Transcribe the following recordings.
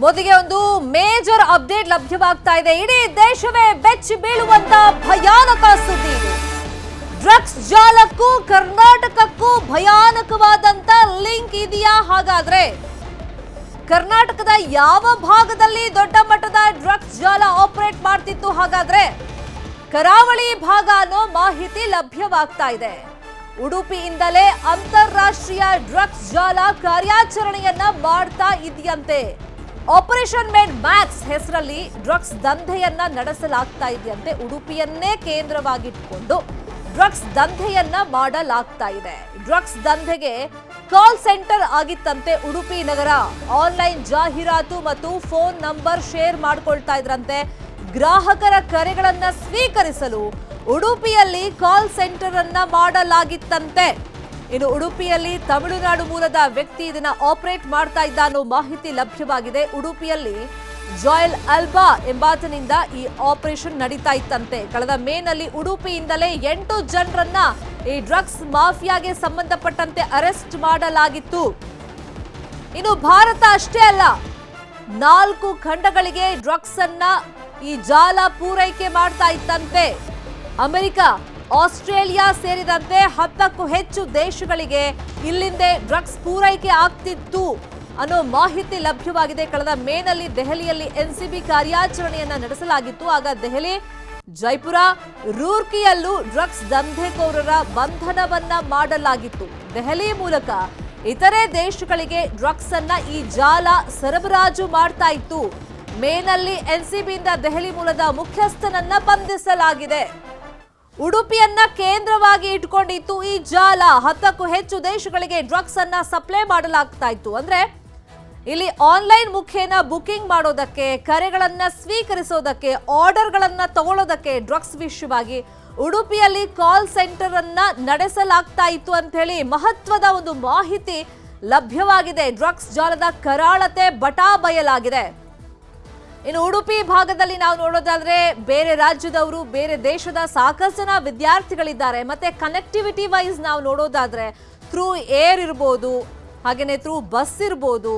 ಮೊದಲಿಗೆ ಒಂದು major update ಲಭ್ಯವಾಗ್ತಾ ಇದೆ. ಇಡೀ ದೇಶವೇ ಬೆಚ್ಚಿ ಬೀಳುವಂತ ಭಯಾನಕ ಸುದ್ದಿ ಇದು. ಡ್ರಗ್ಸ್ ಜಾಲಕ್ಕೂ ಕರ್ನಾಟಕಕ್ಕೂ ಭಯಾನಕವಾದಂತ ಲಿಂಕ್ ಇದೆಯಾ? ಹಾಗಾದ್ರೆ ಕರ್ನಾಟಕದ ಯಾವ ಭಾಗದಲ್ಲಿ ದೊಡ್ಡ ಮಟ್ಟದ ಡ್ರಗ್ಸ್ ಜಾಲ ಆಪರೇಟ್ ಮಾಡ್ತಿತ್ತು? ಹಾಗಾದ್ರೆ ಕರಾವಳಿ ಭಾಗ ಅನ್ನೋ ಮಾಹಿತಿ ಲಭ್ಯವಾಗ್ತಾ ಇದೆ. ಉಡುಪಿಯಿಂದಲೇ ಅಂತಾರಾಷ್ಟ್ರೀಯ ಡ್ರಗ್ಸ್ ಜಾಲ ಕಾರ್ಯಾಚರಣೆಯನ್ನ ಮಾಡ್ತಾ ಇದೆಯಂತೆ. ಆಪರೇಷನ್ ಮೇಡ್ ಮ್ಯಾಕ್ಸ್ ಹೆಸರಲ್ಲಿ ಡ್ರಗ್ಸ್ ದಂಧೆಯನ್ನ ನಡೆಸಲಾಗ್ತಾ ಇದೆಯಂತೆ. ಉಡುಪಿಯನ್ನೇ ಕೇಂದ್ರವಾಗಿಟ್ಕೊಂಡು ಡ್ರಗ್ಸ್ ದಂಧೆಯನ್ನ ಮಾಡಲಾಗ್ತಾ ಇದೆ. ಡ್ರಗ್ಸ್ ದಂಧೆಗೆ ಕಾಲ್ ಸೆಂಟರ್ ಆಗಿತ್ತಂತೆ ಉಡುಪಿ ನಗರ. ಆನ್ಲೈನ್ ಜಾಹೀರಾತು ಮತ್ತು ಫೋನ್ ನಂಬರ್ ಶೇರ್ ಮಾಡ್ಕೊಳ್ತಾ ಇದ್ರಂತೆ. ಗ್ರಾಹಕರ ಕರೆಗಳನ್ನ ಸ್ವೀಕರಿಸಲು ಉಡುಪಿಯಲ್ಲಿ ಕಾಲ್ ಸೆಂಟರ್ ಅನ್ನ ಮಾಡಲಾಗಿತ್ತಂತೆ. ಇನ್ನು ಉಡುಪಿಯಲ್ಲಿ ತಮಿಳುನಾಡು ಮೂಲದ ವ್ಯಕ್ತಿ ಇದನ್ನ ಆಪರೇಟ್ ಮಾಡ್ತಾ ಇದ್ದ ಅನ್ನೋ ಮಾಹಿತಿ ಲಭ್ಯವಾಗಿದೆ. ಉಡುಪಿಯಲ್ಲಿ ಜಾಯಲ್ ಅಲ್ಬಾ ಎಂಬಾತನಿಂದ ಈ ಆಪರೇಷನ್ ನಡೀತಾ ಇತ್ತಂತೆ. ಕಳೆದ ಮೇನಲ್ಲಿ ಉಡುಪಿಯಿಂದಲೇ 8 ಜನರನ್ನ ಈ ಡ್ರಗ್ಸ್ ಮಾಫಿಯಾಗೆ ಸಂಬಂಧಪಟ್ಟಂತೆ ಅರೆಸ್ಟ್ ಮಾಡಲಾಗಿತ್ತು. ಇನ್ನು ಭಾರತ ಅಷ್ಟೇ ಅಲ್ಲ, 4 ಖಂಡಗಳಿಗೆ ಡ್ರಗ್ಸ್ ಅನ್ನ ಈ ಜಾಲ ಪೂರೈಕೆ ಮಾಡ್ತಾ ಇತ್ತಂತೆ. ಅಮೆರಿಕ, ಆಸ್ಟ್ರೇಲಿಯಾ ಸೇರಿದಂತೆ 10ಕ್ಕೂ ಹೆಚ್ಚು ದೇಶಗಳಿಗೆ ಇಲ್ಲಿಂದ ಡ್ರಗ್ಸ್ ಪೂರೈಕೆ ಆಗ್ತಿತ್ತು ಅನ್ನೋ ಮಾಹಿತಿ ಲಭ್ಯವಾಗಿದೆ. ಕಳೆದ ಮೇನಲ್ಲಿ ದೆಹಲಿಯಲ್ಲಿ ಎನ್ಸಿಬಿ ಕಾರ್ಯಾಚರಣೆಯನ್ನ ನಡೆಸಲಾಗಿತ್ತು. ಆಗ ದೆಹಲಿ, ಜೈಪುರ, ರೂರ್ಕಿಯಲ್ಲೂ ಡ್ರಗ್ಸ್ ದಂಧೆಕೋರರ ಬಂಧನವನ್ನ ಮಾಡಲಾಗಿತ್ತು. ದೆಹಲಿ ಮೂಲಕ ಇತರೆ ದೇಶಗಳಿಗೆ ಡ್ರಗ್ಸ್ ಅನ್ನ ಈ ಜಾಲ ಸರಬರಾಜು ಮಾಡ್ತಾ ಇತ್ತು. ಮೇನಲ್ಲಿ ಎನ್ಸಿಬಿಯಿಂದ ದೆಹಲಿ ಮೂಲದ ಮುಖ್ಯಸ್ಥನನ್ನ ಬಂಧಿಸಲಾಗಿದೆ. ಉಡುಪಿಯನ್ನ ಕೇಂದ್ರವಾಗಿ ಇಟ್ಕೊಂಡಿತ್ತು ಈ ಜಾಲ. 10ಕ್ಕೂ ಹೆಚ್ಚು ದೇಶಗಳಿಗೆ ಡ್ರಗ್ಸ್ ಅನ್ನ ಸಪ್ಲೈ ಮಾಡಲಾಗ್ತಾ ಇತ್ತು. ಅಂದ್ರೆ ಇಲ್ಲಿ ಆನ್ಲೈನ್ ಮುಖೇನ ಬುಕಿಂಗ್ ಮಾಡೋದಕ್ಕೆ, ಕರೆಗಳನ್ನ ಸ್ವೀಕರಿಸೋದಕ್ಕೆ, ಆರ್ಡರ್ಗಳನ್ನ ತಗೊಳ್ಳೋದಕ್ಕೆ ಡ್ರಗ್ಸ್ ವಿಷಯವಾಗಿ ಉಡುಪಿಯಲ್ಲಿ ಕಾಲ್ ಸೆಂಟರ್ ಅನ್ನ ನಡೆಸಲಾಗ್ತಾ ಇತ್ತು ಅಂತ ಹೇಳಿ ಮಹತ್ವದ ಒಂದು ಮಾಹಿತಿ ಲಭ್ಯವಾಗಿದೆ. ಡ್ರಗ್ಸ್ ಜಾಲದ ಕರಾಳತೆ ಬಟಾ ಬಯಲಾಗಿದೆ. ಇನ್ನು ಉಡುಪಿ ಭಾಗದಲ್ಲಿ ನಾವು ನೋಡೋದಾದ್ರೆ ಬೇರೆ ರಾಜ್ಯದವರು, ಬೇರೆ ದೇಶದ ಸಾಕಷ್ಟು ಜನ ವಿದ್ಯಾರ್ಥಿಗಳಿದ್ದಾರೆ. ಮತ್ತೆ ಕನೆಕ್ಟಿವಿಟಿ ವೈಸ್ ನಾವು ನೋಡೋದಾದ್ರೆ ಥ್ರೂ ಏರ್ ಇರ್ಬೋದು, ಹಾಗೇನೆ ಥ್ರೂ ಬಸ್ ಇರ್ಬೋದು,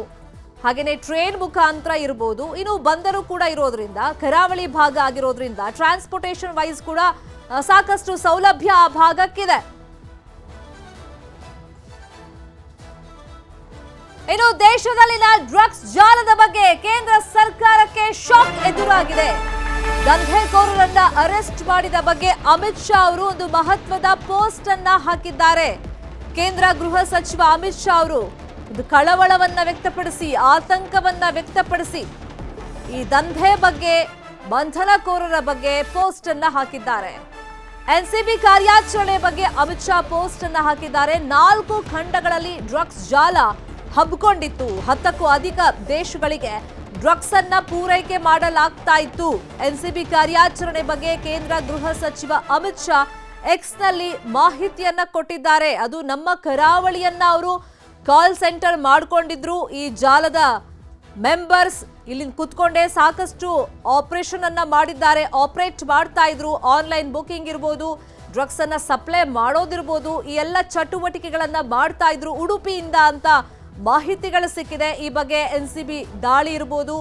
ಹಾಗೇನೆ ಟ್ರೈನ್ ಮುಖಾಂತರ ಇರ್ಬೋದು. ಇನ್ನು ಬಂದರು ಕೂಡ ಇರೋದ್ರಿಂದ, ಕರಾವಳಿ ಭಾಗ ಆಗಿರೋದ್ರಿಂದ ಟ್ರಾನ್ಸ್ಪೋರ್ಟೇಷನ್ ವೈಸ್ ಕೂಡ ಸಾಕಷ್ಟು ಸೌಲಭ್ಯ ಆ ಭಾಗಕ್ಕಿದೆ. ಇನ್ನು ದೇಶದಲ್ಲಿನ ಡ್ರಗ್ಸ್ ಜಾಲದ ಬಗ್ಗೆ ಕೇಂದ್ರ ಸರ್ಕಾರಕ್ಕೆ ಶಾಕ್ ಎದುರಾಗಿದೆ. ದಂಧೆಕೋರರನ್ನ ಅರೆಸ್ಟ್ ಮಾಡಿದ ಬಗ್ಗೆ ಅಮಿತ್ ಶಾ ಅವರು ಒಂದು ಮಹತ್ವದ ಪೋಸ್ಟ್ ಅನ್ನ ಹಾಕಿದ್ದಾರೆ. ಕೇಂದ್ರ ಗೃಹ ಸಚಿವ ಅಮಿತ್ ಶಾ ಅವರು ಒಂದು ಕಳವಳವನ್ನ ವ್ಯಕ್ತಪಡಿಸಿ, ಆತಂಕವನ್ನ ವ್ಯಕ್ತಪಡಿಸಿ ಈ ದಂಧೆ ಬಗ್ಗೆ, ಬಂಧನಕೋರರ ಬಗ್ಗೆ ಪೋಸ್ಟ್ ಅನ್ನ ಹಾಕಿದ್ದಾರೆ. ಎನ್ಸಿಬಿ ಕಾರ್ಯಾಚರಣೆ ಬಗ್ಗೆ ಅಮಿತ್ ಶಾ ಪೋಸ್ಟ್ ಅನ್ನ ಹಾಕಿದ್ದಾರೆ. 4 ಖಂಡಗಳಲ್ಲಿ ಡ್ರಗ್ಸ್ ಜಾಲ ಹಬ್ಕೊಂಡಿತ್ತು. 10ಕ್ಕೂ ಅಧಿಕ ದೇಶಗಳಿಗೆ ಡ್ರಗ್ಸ್ ಅನ್ನ ಪೂರೈಕೆ ಮಾಡಲಾಗ್ತಾ ಇತ್ತು. ಎನ್ಸಿಬಿ ಕಾರ್ಯಾಚರಣೆ ಬಗ್ಗೆ ಕೇಂದ್ರ ಗೃಹ ಸಚಿವ ಅಮಿತ್ ಶಾ ಎಕ್ಸ್ ನಲ್ಲಿ ಮಾಹಿತಿಯನ್ನ ಕೊಟ್ಟಿದ್ದಾರೆ. ಅದು ನಮ್ಮ ಕರಾವಳಿಯನ್ನ ಅವರು ಕಾಲ್ ಸೆಂಟರ್ ಮಾಡ್ಕೊಂಡಿದ್ರು. ಈ ಜಾಲದ ಮೆಂಬರ್ಸ್ ಇಲ್ಲಿ ಕುತ್ಕೊಂಡೇ ಸಾಕಷ್ಟು ಆಪರೇಷನ್ ಅನ್ನ ಮಾಡಿದ್ದಾರೆ, ಆಪರೇಟ್ ಮಾಡ್ತಾ ಇದ್ರು. ಆನ್ಲೈನ್ ಬುಕಿಂಗ್ ಇರ್ಬೋದು, ಡ್ರಗ್ಸ್ ಅನ್ನ ಸಪ್ಲೈ ಮಾಡೋದಿರ್ಬೋದು, ಈ ಎಲ್ಲ ಚಟುವಟಿಕೆಗಳನ್ನ ಮಾಡ್ತಾ ಇದ್ರು ಉಡುಪಿಯಿಂದ ಅಂತ ಮಾಹಿತಿಗಳು ಸಿಕ್ಕಿದೆ. ಈ ಬಗ್ಗೆ ಎನ್ಸಿಬಿ ದಾಳಿ ಇರ್ಬೋದು,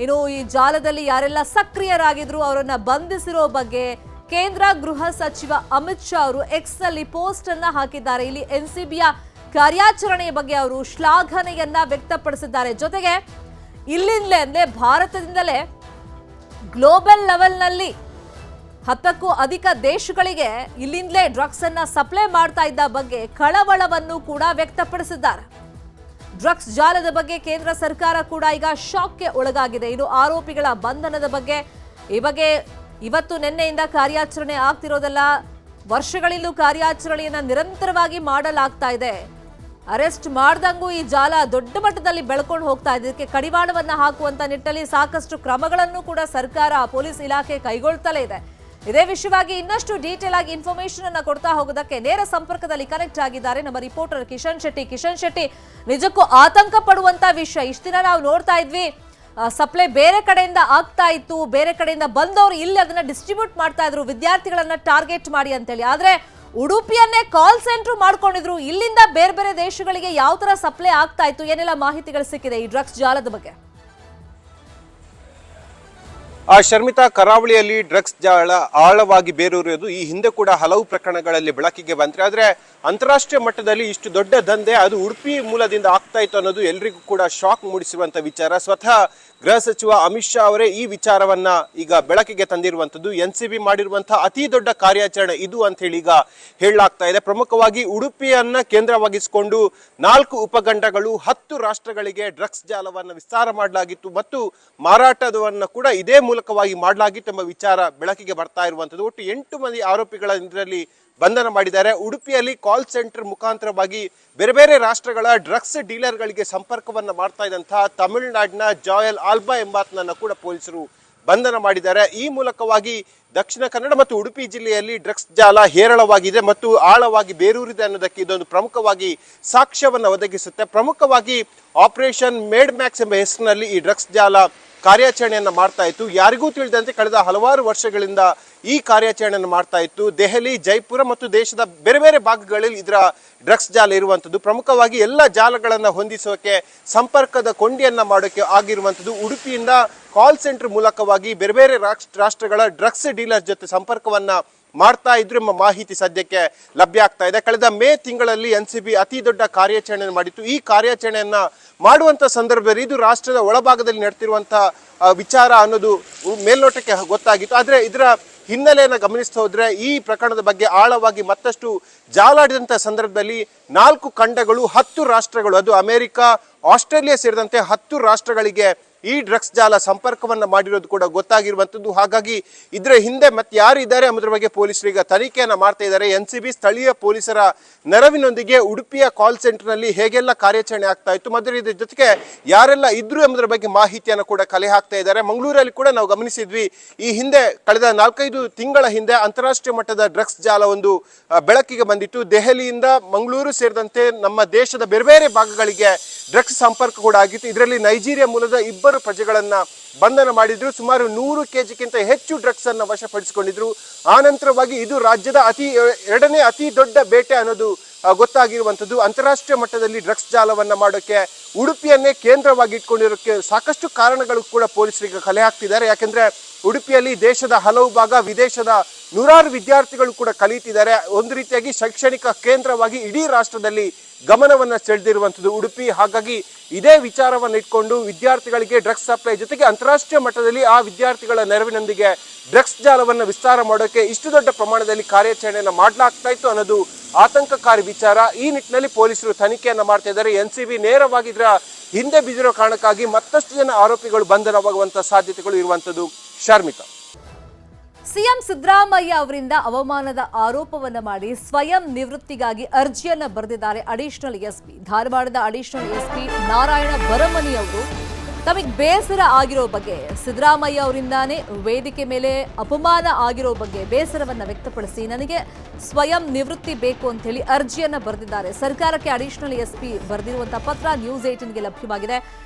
ಇನ್ನು ಈ ಜಾಲದಲ್ಲಿ ಯಾರೆಲ್ಲ ಸಕ್ರಿಯರಾಗಿದ್ರು ಅವರನ್ನ ಬಂಧಿಸಿರೋ ಬಗ್ಗೆ ಕೇಂದ್ರ ಗೃಹ ಸಚಿವ ಅಮಿತ್ ಶಾ ಅವರು ಎಕ್ಸ್ ನಲ್ಲಿ ಪೋಸ್ಟ್ ಅನ್ನ ಹಾಕಿದ್ದಾರೆ. ಇಲ್ಲಿ ಎನ್ಸಿಬಿಯ ಕಾರ್ಯಾಚರಣೆಯ ಬಗ್ಗೆ ಅವರು ಶ್ಲಾಘನೆಯನ್ನ ವ್ಯಕ್ತಪಡಿಸಿದ್ದಾರೆ. ಜೊತೆಗೆ ಇಲ್ಲಿಂದಲೇ ಅಂದ್ರೆ ಭಾರತದಿಂದಲೇ ಗ್ಲೋಬಲ್ ಲೆವೆಲ್ ನಲ್ಲಿ 10ಕ್ಕೂ ಅಧಿಕ ದೇಶಗಳಿಗೆ ಇಲ್ಲಿಂದಲೇ ಡ್ರಗ್ಸ್ ಅನ್ನ ಸಪ್ಲೈ ಮಾಡ್ತಾ ಇದ್ದ ಬಗ್ಗೆ ಕಳವಳವನ್ನು ಕೂಡ ವ್ಯಕ್ತಪಡಿಸಿದ್ದಾರೆ. ಡ್ರಗ್ಸ್ ಜಾಲದ ಬಗ್ಗೆ ಕೇಂದ್ರ ಸರ್ಕಾರ ಕೂಡ ಈಗ ಶಾಕ್ಗೆ ಒಳಗಾಗಿದೆ. ಇನ್ನು ಆರೋಪಿಗಳ ಬಂಧನದ ಬಗ್ಗೆ, ಈ ಬಗ್ಗೆ ಇವತ್ತು ನಿನ್ನೆಯಿಂದ ಕಾರ್ಯಾಚರಣೆ ಆಗ್ತಿರೋದಲ್ಲ, ವರ್ಷಗಳಿಂದಲೂ ಕಾರ್ಯಾಚರಣೆಯನ್ನ ನಿರಂತರವಾಗಿ ಮಾಡಲಾಗ್ತಾ ಇದೆ. ಅರೆಸ್ಟ್ ಮಾಡ್ದಂಗೂ ಈ ಜಾಲ ದೊಡ್ಡ ಮಟ್ಟದಲ್ಲಿ ಬೆಳ್ಕೊಂಡು ಹೋಗ್ತಾ ಇದೆ. ಇದಕ್ಕೆ ಕಡಿವಾಣವನ್ನ ಹಾಕುವಂತ ನಿಟ್ಟಿನಲ್ಲಿ ಸಾಕಷ್ಟು ಕ್ರಮಗಳನ್ನು ಕೂಡ ಸರ್ಕಾರ, ಪೊಲೀಸ್ ಇಲಾಖೆ ಕೈಗೊಳ್ತಲೇ ಇದೆ. ಇದೇ ವಿಷಯವಾಗಿ ಇನ್ನಷ್ಟು ಡೀಟೇಲ್ ಆಗಿ ಇನ್ಫಾರ್ಮೇಶನ್ ಅನ್ನ ಕೊಡ್ತಾ ಹೋಗೋದಕ್ಕೆ ನೇರ ಸಂಪರ್ಕದಲ್ಲಿ ಕನೆಕ್ಟ್ ಆಗಿದ್ದಾರೆ ನಮ್ಮ ರಿಪೋರ್ಟರ್ ಕಿಶನ್ ಶೆಟ್ಟಿ. ಕಿಶನ್ ಶೆಟ್ಟಿ, ನಿಜಕ್ಕೂ ಆತಂಕ ಪಡುವಂತ ವಿಷಯ. ಇಷ್ಟು ದಿನ ನಾವು ನೋಡ್ತಾ ಇದ್ವಿ, ಸಪ್ಲೈ ಬೇರೆ ಕಡೆಯಿಂದ ಆಗ್ತಾ ಇತ್ತು, ಬೇರೆ ಕಡೆಯಿಂದ ಬಂದವರು ಇಲ್ಲಿ ಅದನ್ನ ಡಿಸ್ಟ್ರಿಬ್ಯೂಟ್ ಮಾಡ್ತಾ ಇದ್ರು ವಿದ್ಯಾರ್ಥಿಗಳನ್ನ ಟಾರ್ಗೆಟ್ ಮಾಡಿ ಅಂತೇಳಿ. ಆದ್ರೆ ಉಡುಪಿಯನ್ನೇ ಕಾಲ್ ಸೆಂಟರ್ ಮಾಡ್ಕೊಂಡಿದ್ರು. ಇಲ್ಲಿಂದ ಬೇರೆ ಬೇರೆ ದೇಶಗಳಿಗೆ ಯಾವ ತರ ಸಪ್ಲೈ ಆಗ್ತಾ ಇತ್ತು, ಏನೆಲ್ಲ ಮಾಹಿತಿಗಳು ಸಿಕ್ಕಿದೆ ಈ ಡ್ರಗ್ಸ್ ಜಾಲದ ಬಗ್ಗೆ? ಶರ್ಮಿತಾ, ಕರಾವಳಿಯಲ್ಲಿ ಡ್ರಗ್ಸ್ ಜಾಳ ಆಳವಾಗಿ ಬೇರೂರಿರುವುದು ಈ ಹಿಂದೆ ಕೂಡ ಹಲವು ಪ್ರಕರಣಗಳಲ್ಲಿ ಬೆಳಕಿಗೆ ಬಂದ್ರೆ, ಆದ್ರೆ ಅಂತಾರಾಷ್ಟ್ರೀಯ ಮಟ್ಟದಲ್ಲಿ ಇಷ್ಟು ದೊಡ್ಡ ದಂಧೆ ಅದು ಉಡುಪಿ ಮೂಲದಿಂದ ಆಗ್ತಾ ಇತ್ತು ಅನ್ನೋದು ಎಲ್ರಿಗೂ ಕೂಡ ಶಾಕ್ ಮೂಡಿಸುವಂತ ವಿಚಾರ. ಸ್ವತಃ ಗೃಹ ಸಚಿವ ಅಮಿತ್ ಶಾ ಅವರೇ ಈ ವಿಚಾರವನ್ನ ಈಗ ಬೆಳಕಿಗೆ ತಂದಿರುವಂತದ್ದು. NCB ಮಾಡಿರುವಂತಹ ಅತಿ ದೊಡ್ಡ ಕಾರ್ಯಾಚರಣೆ ಇದು ಅಂತ ಹೇಳಿ ಈಗ ಹೇಳಲಾಗ್ತಾ ಇದೆ. ಪ್ರಮುಖವಾಗಿ ಉಡುಪಿಯನ್ನ ಕೇಂದ್ರವಾಗಿಸಿಕೊಂಡು 4 ಉಪಖಂಡಗಳು 10 ರಾಷ್ಟ್ರಗಳಿಗೆ ಡ್ರಗ್ಸ್ ಜಾಲವನ್ನು ವಿಸ್ತಾರ ಮಾಡಲಾಗಿತ್ತು ಮತ್ತು ಮಾರಾಟವನ್ನು ಕೂಡ ಇದೇ ಮೂಲಕವಾಗಿ ಮಾಡಲಾಗಿತ್ತು ಎಂಬ ವಿಚಾರ ಬೆಳಕಿಗೆ ಬರ್ತಾ ಇರುವಂತದ್ದು. ಒಟ್ಟು 8 ಮಂದಿ ಆರೋಪಿಗಳ ಇದರಲ್ಲಿ ಬಂಧನ ಮಾಡಿದ್ದಾರೆ. ಉಡುಪಿಯಲ್ಲಿ ಕಾಲ್ ಸೆಂಟರ್ ಮುಖಾಂತರವಾಗಿ ಬೇರೆ ಬೇರೆ ರಾಷ್ಟ್ರಗಳ ಡ್ರಗ್ಸ್ ಡೀಲರ್ಗಳಿಗೆ ಸಂಪರ್ಕವನ್ನ ಮಾಡ್ತಾ ಇದ್ದಂತಹ ತಮಿಳುನಾಡಿನ ಜಾಯಲ್ ಆಲ್ಬಾ ಎಂಬಾತನನ್ನ ಕೂಡ ಪೊಲೀಸರು ಬಂಧನ ಮಾಡಿದ್ದಾರೆ. ಈ ಮೂಲಕವಾಗಿ ದಕ್ಷಿಣ ಕನ್ನಡ ಮತ್ತು ಉಡುಪಿ ಜಿಲ್ಲೆಯಲ್ಲಿ ಡ್ರಗ್ಸ್ ಜಾಲ ಹೇರಳವಾಗಿದೆ ಮತ್ತು ಆಳವಾಗಿ ಬೇರೂರಿದೆ ಅನ್ನೋದಕ್ಕೆ ಇದೊಂದು ಪ್ರಮುಖವಾಗಿ ಸಾಕ್ಷ್ಯವನ್ನು ಒದಗಿಸುತ್ತೆ. ಪ್ರಮುಖವಾಗಿ ಆಪರೇಷನ್ ಮೇಡ್ ಮ್ಯಾಕ್ಸ್ ಎಂಬ ಹೆಸರಿನಲ್ಲಿ ಈ ಡ್ರಗ್ಸ್ ಜಾಲ ಕಾರ್ಯಾಚರಣೆಯನ್ನ ಮಾಡ್ತಾ ಇತ್ತು. ಯಾರಿಗೂ ತಿಳಿದಂತೆ ಕಳೆದ ಹಲವಾರು ವರ್ಷಗಳಿಂದ ಈ ಕಾರ್ಯಾಚರಣೆಯನ್ನು ಮಾಡ್ತಾ ಇತ್ತು. ದೆಹಲಿ, ಜೈಪುರ ಮತ್ತು ದೇಶದ ಬೇರೆ ಬೇರೆ ಭಾಗಗಳಲ್ಲಿ ಇದರ ಡ್ರಗ್ಸ್ ಜಾಲ ಇರುವಂಥದ್ದು. ಪ್ರಮುಖವಾಗಿ ಎಲ್ಲ ಜಾಲಗಳನ್ನು ಹೊಂದಿಸೋಕೆ ಸಂಪರ್ಕದ ಕೊಂಡಿಯನ್ನ ಮಾಡೋಕೆ ಆಗಿರುವಂಥದ್ದು. ಉಡುಪಿಯಿಂದ ಕಾಲ್ ಸೆಂಟರ್ ಮೂಲಕವಾಗಿ ಬೇರೆ ಬೇರೆ ರಾಷ್ಟ್ರಗಳ ಡ್ರಗ್ಸ್ ಡೀಲರ್ ಜೊತೆ ಸಂಪರ್ಕವನ್ನ ಮಾಡ್ತಾ ಇದ್ರು ಎಂಬ ಮಾಹಿತಿ ಸದ್ಯಕ್ಕೆ ಲಭ್ಯ ಆಗ್ತಾ ಇದೆ. ಕಳೆದ ಮೇ ತಿಂಗಳಲ್ಲಿ NCB ಅತಿ ದೊಡ್ಡ ಕಾರ್ಯಾಚರಣೆಯನ್ನು ಮಾಡಿತ್ತು. ಈ ಕಾರ್ಯಾಚರಣೆಯನ್ನ ಮಾಡುವಂತ ಸಂದರ್ಭದಲ್ಲಿ ಇದು ರಾಷ್ಟ್ರದ ಒಳಭಾಗದಲ್ಲಿ ನಡೆತಿರುವಂತಹ ವಿಚಾರ ಅನ್ನೋದು ಮೇಲ್ನೋಟಕ್ಕೆ ಗೊತ್ತಾಗಿತ್ತು. ಆದ್ರೆ ಇದರ ಹಿನ್ನೆಲೆಯನ್ನು ಗಮನಿಸ್ತಾ ಹೋದ್ರೆ ಈ ಪ್ರಕರಣದ ಬಗ್ಗೆ ಆಳವಾಗಿ ಮತ್ತಷ್ಟು ಜಾಲಾಡಿದಂತ ಸಂದರ್ಭದಲ್ಲಿ 4 ಖಂಡಗಳು 10 ರಾಷ್ಟ್ರಗಳು, ಅದು ಅಮೆರಿಕ, ಆಸ್ಟ್ರೇಲಿಯಾ ಸೇರಿದಂತೆ 10 ರಾಷ್ಟ್ರಗಳಿಗೆ ಈ ಡ್ರಗ್ಸ್ ಜಾಲ ಸಂಪರ್ಕವನ್ನ ಮಾಡಿರೋದು ಕೂಡ ಗೊತ್ತಾಗಿರುವಂತದ್ದು. ಹಾಗಾಗಿ ಇದರ ಹಿಂದೆ ಮತ್ತೆ ಯಾರು ಇದ್ದಾರೆ ಎಂಬುದರ ಬಗ್ಗೆ ಪೊಲೀಸರು ಈಗ ತನಿಖೆಯನ್ನ ಮಾಡ್ತಾ ಇದ್ದಾರೆ. NCB ಸ್ಥಳೀಯ ಪೊಲೀಸರ ನೆರವಿನೊಂದಿಗೆ ಉಡುಪಿಯ ಕಾಲ್ ಸೆಂಟರ್ ನಲ್ಲಿ ಹೇಗೆಲ್ಲ ಕಾರ್ಯಾಚರಣೆ ಆಗ್ತಾ ಇತ್ತು ಮತ್ತು ಇದ್ರ ಜೊತೆಗೆ ಯಾರೆಲ್ಲ ಇದ್ರು ಎಂಬುದರ ಬಗ್ಗೆ ಮಾಹಿತಿಯನ್ನು ಕೂಡ ಕಲೆ ಹಾಕ್ತಾ ಇದ್ದಾರೆ. ಮಂಗಳೂರಲ್ಲಿ ಕೂಡ ನಾವು ಗಮನಿಸಿದ್ವಿ, ಈ ಹಿಂದೆ ಕಳೆದ 4-5 ತಿಂಗಳ ಹಿಂದೆ ಅಂತಾರಾಷ್ಟ್ರೀಯ ಮಟ್ಟದ ಡ್ರಗ್ಸ್ ಜಾಲ ಒಂದು ಬೆಳಕಿಗೆ ಬಂದಿತ್ತು. ದೆಹಲಿಯಿಂದ ಮಂಗಳೂರು ಸೇರಿದಂತೆ ನಮ್ಮ ದೇಶದ ಬೇರೆ ಬೇರೆ ಭಾಗಗಳಿಗೆ ಡ್ರಗ್ಸ್ ಸಂಪರ್ಕ ಕೂಡ ಆಗಿತ್ತು. ಇದರಲ್ಲಿ ನೈಜೀರಿಯಾ ಮೂಲದ 2 ಪ್ರಜೆಗಳನ್ನ ಬಂಧನ ಮಾಡಿದ್ರು. ಸುಮಾರು 100 kgಕ್ಕಿಂತ ಹೆಚ್ಚು ಡ್ರಗ್ಸ್ ಅನ್ನ ವಶಪಡಿಸಿಕೊಂಡಿದ್ರು. ಆ ನಂತರವಾಗಿ ಇದು ರಾಜ್ಯದ 2ನೇ ಅತಿ ದೊಡ್ಡ ಬೇಟೆ ಅನ್ನೋದು ಗೊತ್ತಾಗಿರುವಂಥದ್ದು. ಅಂತಾರಾಷ್ಟ್ರೀಯ ಮಟ್ಟದಲ್ಲಿ ಡ್ರಗ್ಸ್ ಜಾಲವನ್ನ ಮಾಡೋಕೆ ಉಡುಪಿಯನ್ನೇ ಕೇಂದ್ರವಾಗಿ ಇಟ್ಕೊಂಡಿರೋಕ್ಕೆ ಸಾಕಷ್ಟು ಕಾರಣಗಳು ಕೂಡ ಪೊಲೀಸರಿಗೆ ಕಲೆ ಹಾಕ್ತಿದ್ದಾರೆ. ಯಾಕೆಂದ್ರೆ ಉಡುಪಿಯಲ್ಲಿ ದೇಶದ ಹಲವು ಭಾಗ, ವಿದೇಶದ 100 ವಿದ್ಯಾರ್ಥಿಗಳು ಕೂಡ ಕಲಿತಿದ್ದಾರೆ. ಒಂದು ರೀತಿಯಾಗಿ ಶೈಕ್ಷಣಿಕ ಕೇಂದ್ರವಾಗಿ ಇಡೀ ರಾಷ್ಟ್ರದಲ್ಲಿ ಗಮನವನ್ನ ಸೆಳೆದಿರುವಂಥದ್ದು ಉಡುಪಿ. ಹಾಗಾಗಿ ಇದೇ ವಿಚಾರವನ್ನು ಇಟ್ಕೊಂಡು ವಿದ್ಯಾರ್ಥಿಗಳಿಗೆ ಡ್ರಗ್ಸ್ ಸಪ್ಲೈ ಜೊತೆಗೆ ಅಂತಾರಾಷ್ಟ್ರೀಯ ಮಟ್ಟದಲ್ಲಿ ಆ ವಿದ್ಯಾರ್ಥಿಗಳ ನೆರವಿನೊಂದಿಗೆ ಡ್ರಗ್ಸ್ ಜಾಲವನ್ನು ವಿಸ್ತಾರ ಮಾಡೋಕೆ ಇಷ್ಟು ದೊಡ್ಡ ಪ್ರಮಾಣದಲ್ಲಿ ಕಾರ್ಯಾಚರಣೆಯನ್ನು ಮಾಡಲಾಗ್ತಾ ಇತ್ತು ಅನ್ನೋದು ಆತಂಕಕಾರಿ ವಿಚಾರ. ಈ ನಿಟ್ಟಿನಲ್ಲಿ ಪೊಲೀಸರು ತನಿಖೆಯನ್ನ ಮಾಡ್ತಾ ಇದ್ದಾರೆ. NCB ನೇರವಾಗಿ ಇದರ ಹಿಂದೆ ಬಿದ್ದಿರೋ ಕಾರಣಕ್ಕಾಗಿ ಮತ್ತಷ್ಟು ಜನ ಆರೋಪಿಗಳು ಬಂಧನವಾಗುವಂತಹ ಸಾಧ್ಯತೆಗಳು ಇರುವಂತದ್ದು. ಶರ್ಮಿತಾ, ಸಿಎಂ ಸಿದ್ದರಾಮಯ್ಯ ಅವರಿಂದ ಅವಮಾನದ ಆರೋಪವನ್ನ ಮಾಡಿ ಸ್ವಯಂ ನಿವೃತ್ತಿಗಾಗಿ ಅರ್ಜಿಯನ್ನ ಬರೆದಿದ್ದಾರೆ ಅಡಿಷನಲ್ SP. ಧಾರವಾಡದ ಅಡಿಷನಲ್ SP ನಾರಾಯಣ ಬರಮನಿ ಅವರು ತಮಗೆ ಬೇಸರ ಆಗಿರೋ ಬಗ್ಗೆ, ಸಿದ್ದರಾಮಯ್ಯ ಅವರಿಂದಾನೇ ವೇದಿಕೆ ಮೇಲೆ ಅಪಮಾನ ಆಗಿರೋ ಬಗ್ಗೆ ಬೇಸರವನ್ನ ವ್ಯಕ್ತಪಡಿಸಿ ನನಗೆ ಸ್ವಯಂ ನಿವೃತ್ತಿ ಬೇಕು ಅಂತ ಹೇಳಿ ಅರ್ಜಿಯನ್ನ ಬರೆದಿದ್ದಾರೆ. ಸರ್ಕಾರಕ್ಕೆ ಅಡಿಷನಲ್ SP ಬರೆದಿರುವಂತಹ ಪತ್ರ ನ್ಯೂಸ್ 18ಗೆ ಲಭ್ಯವಾಗಿದೆ.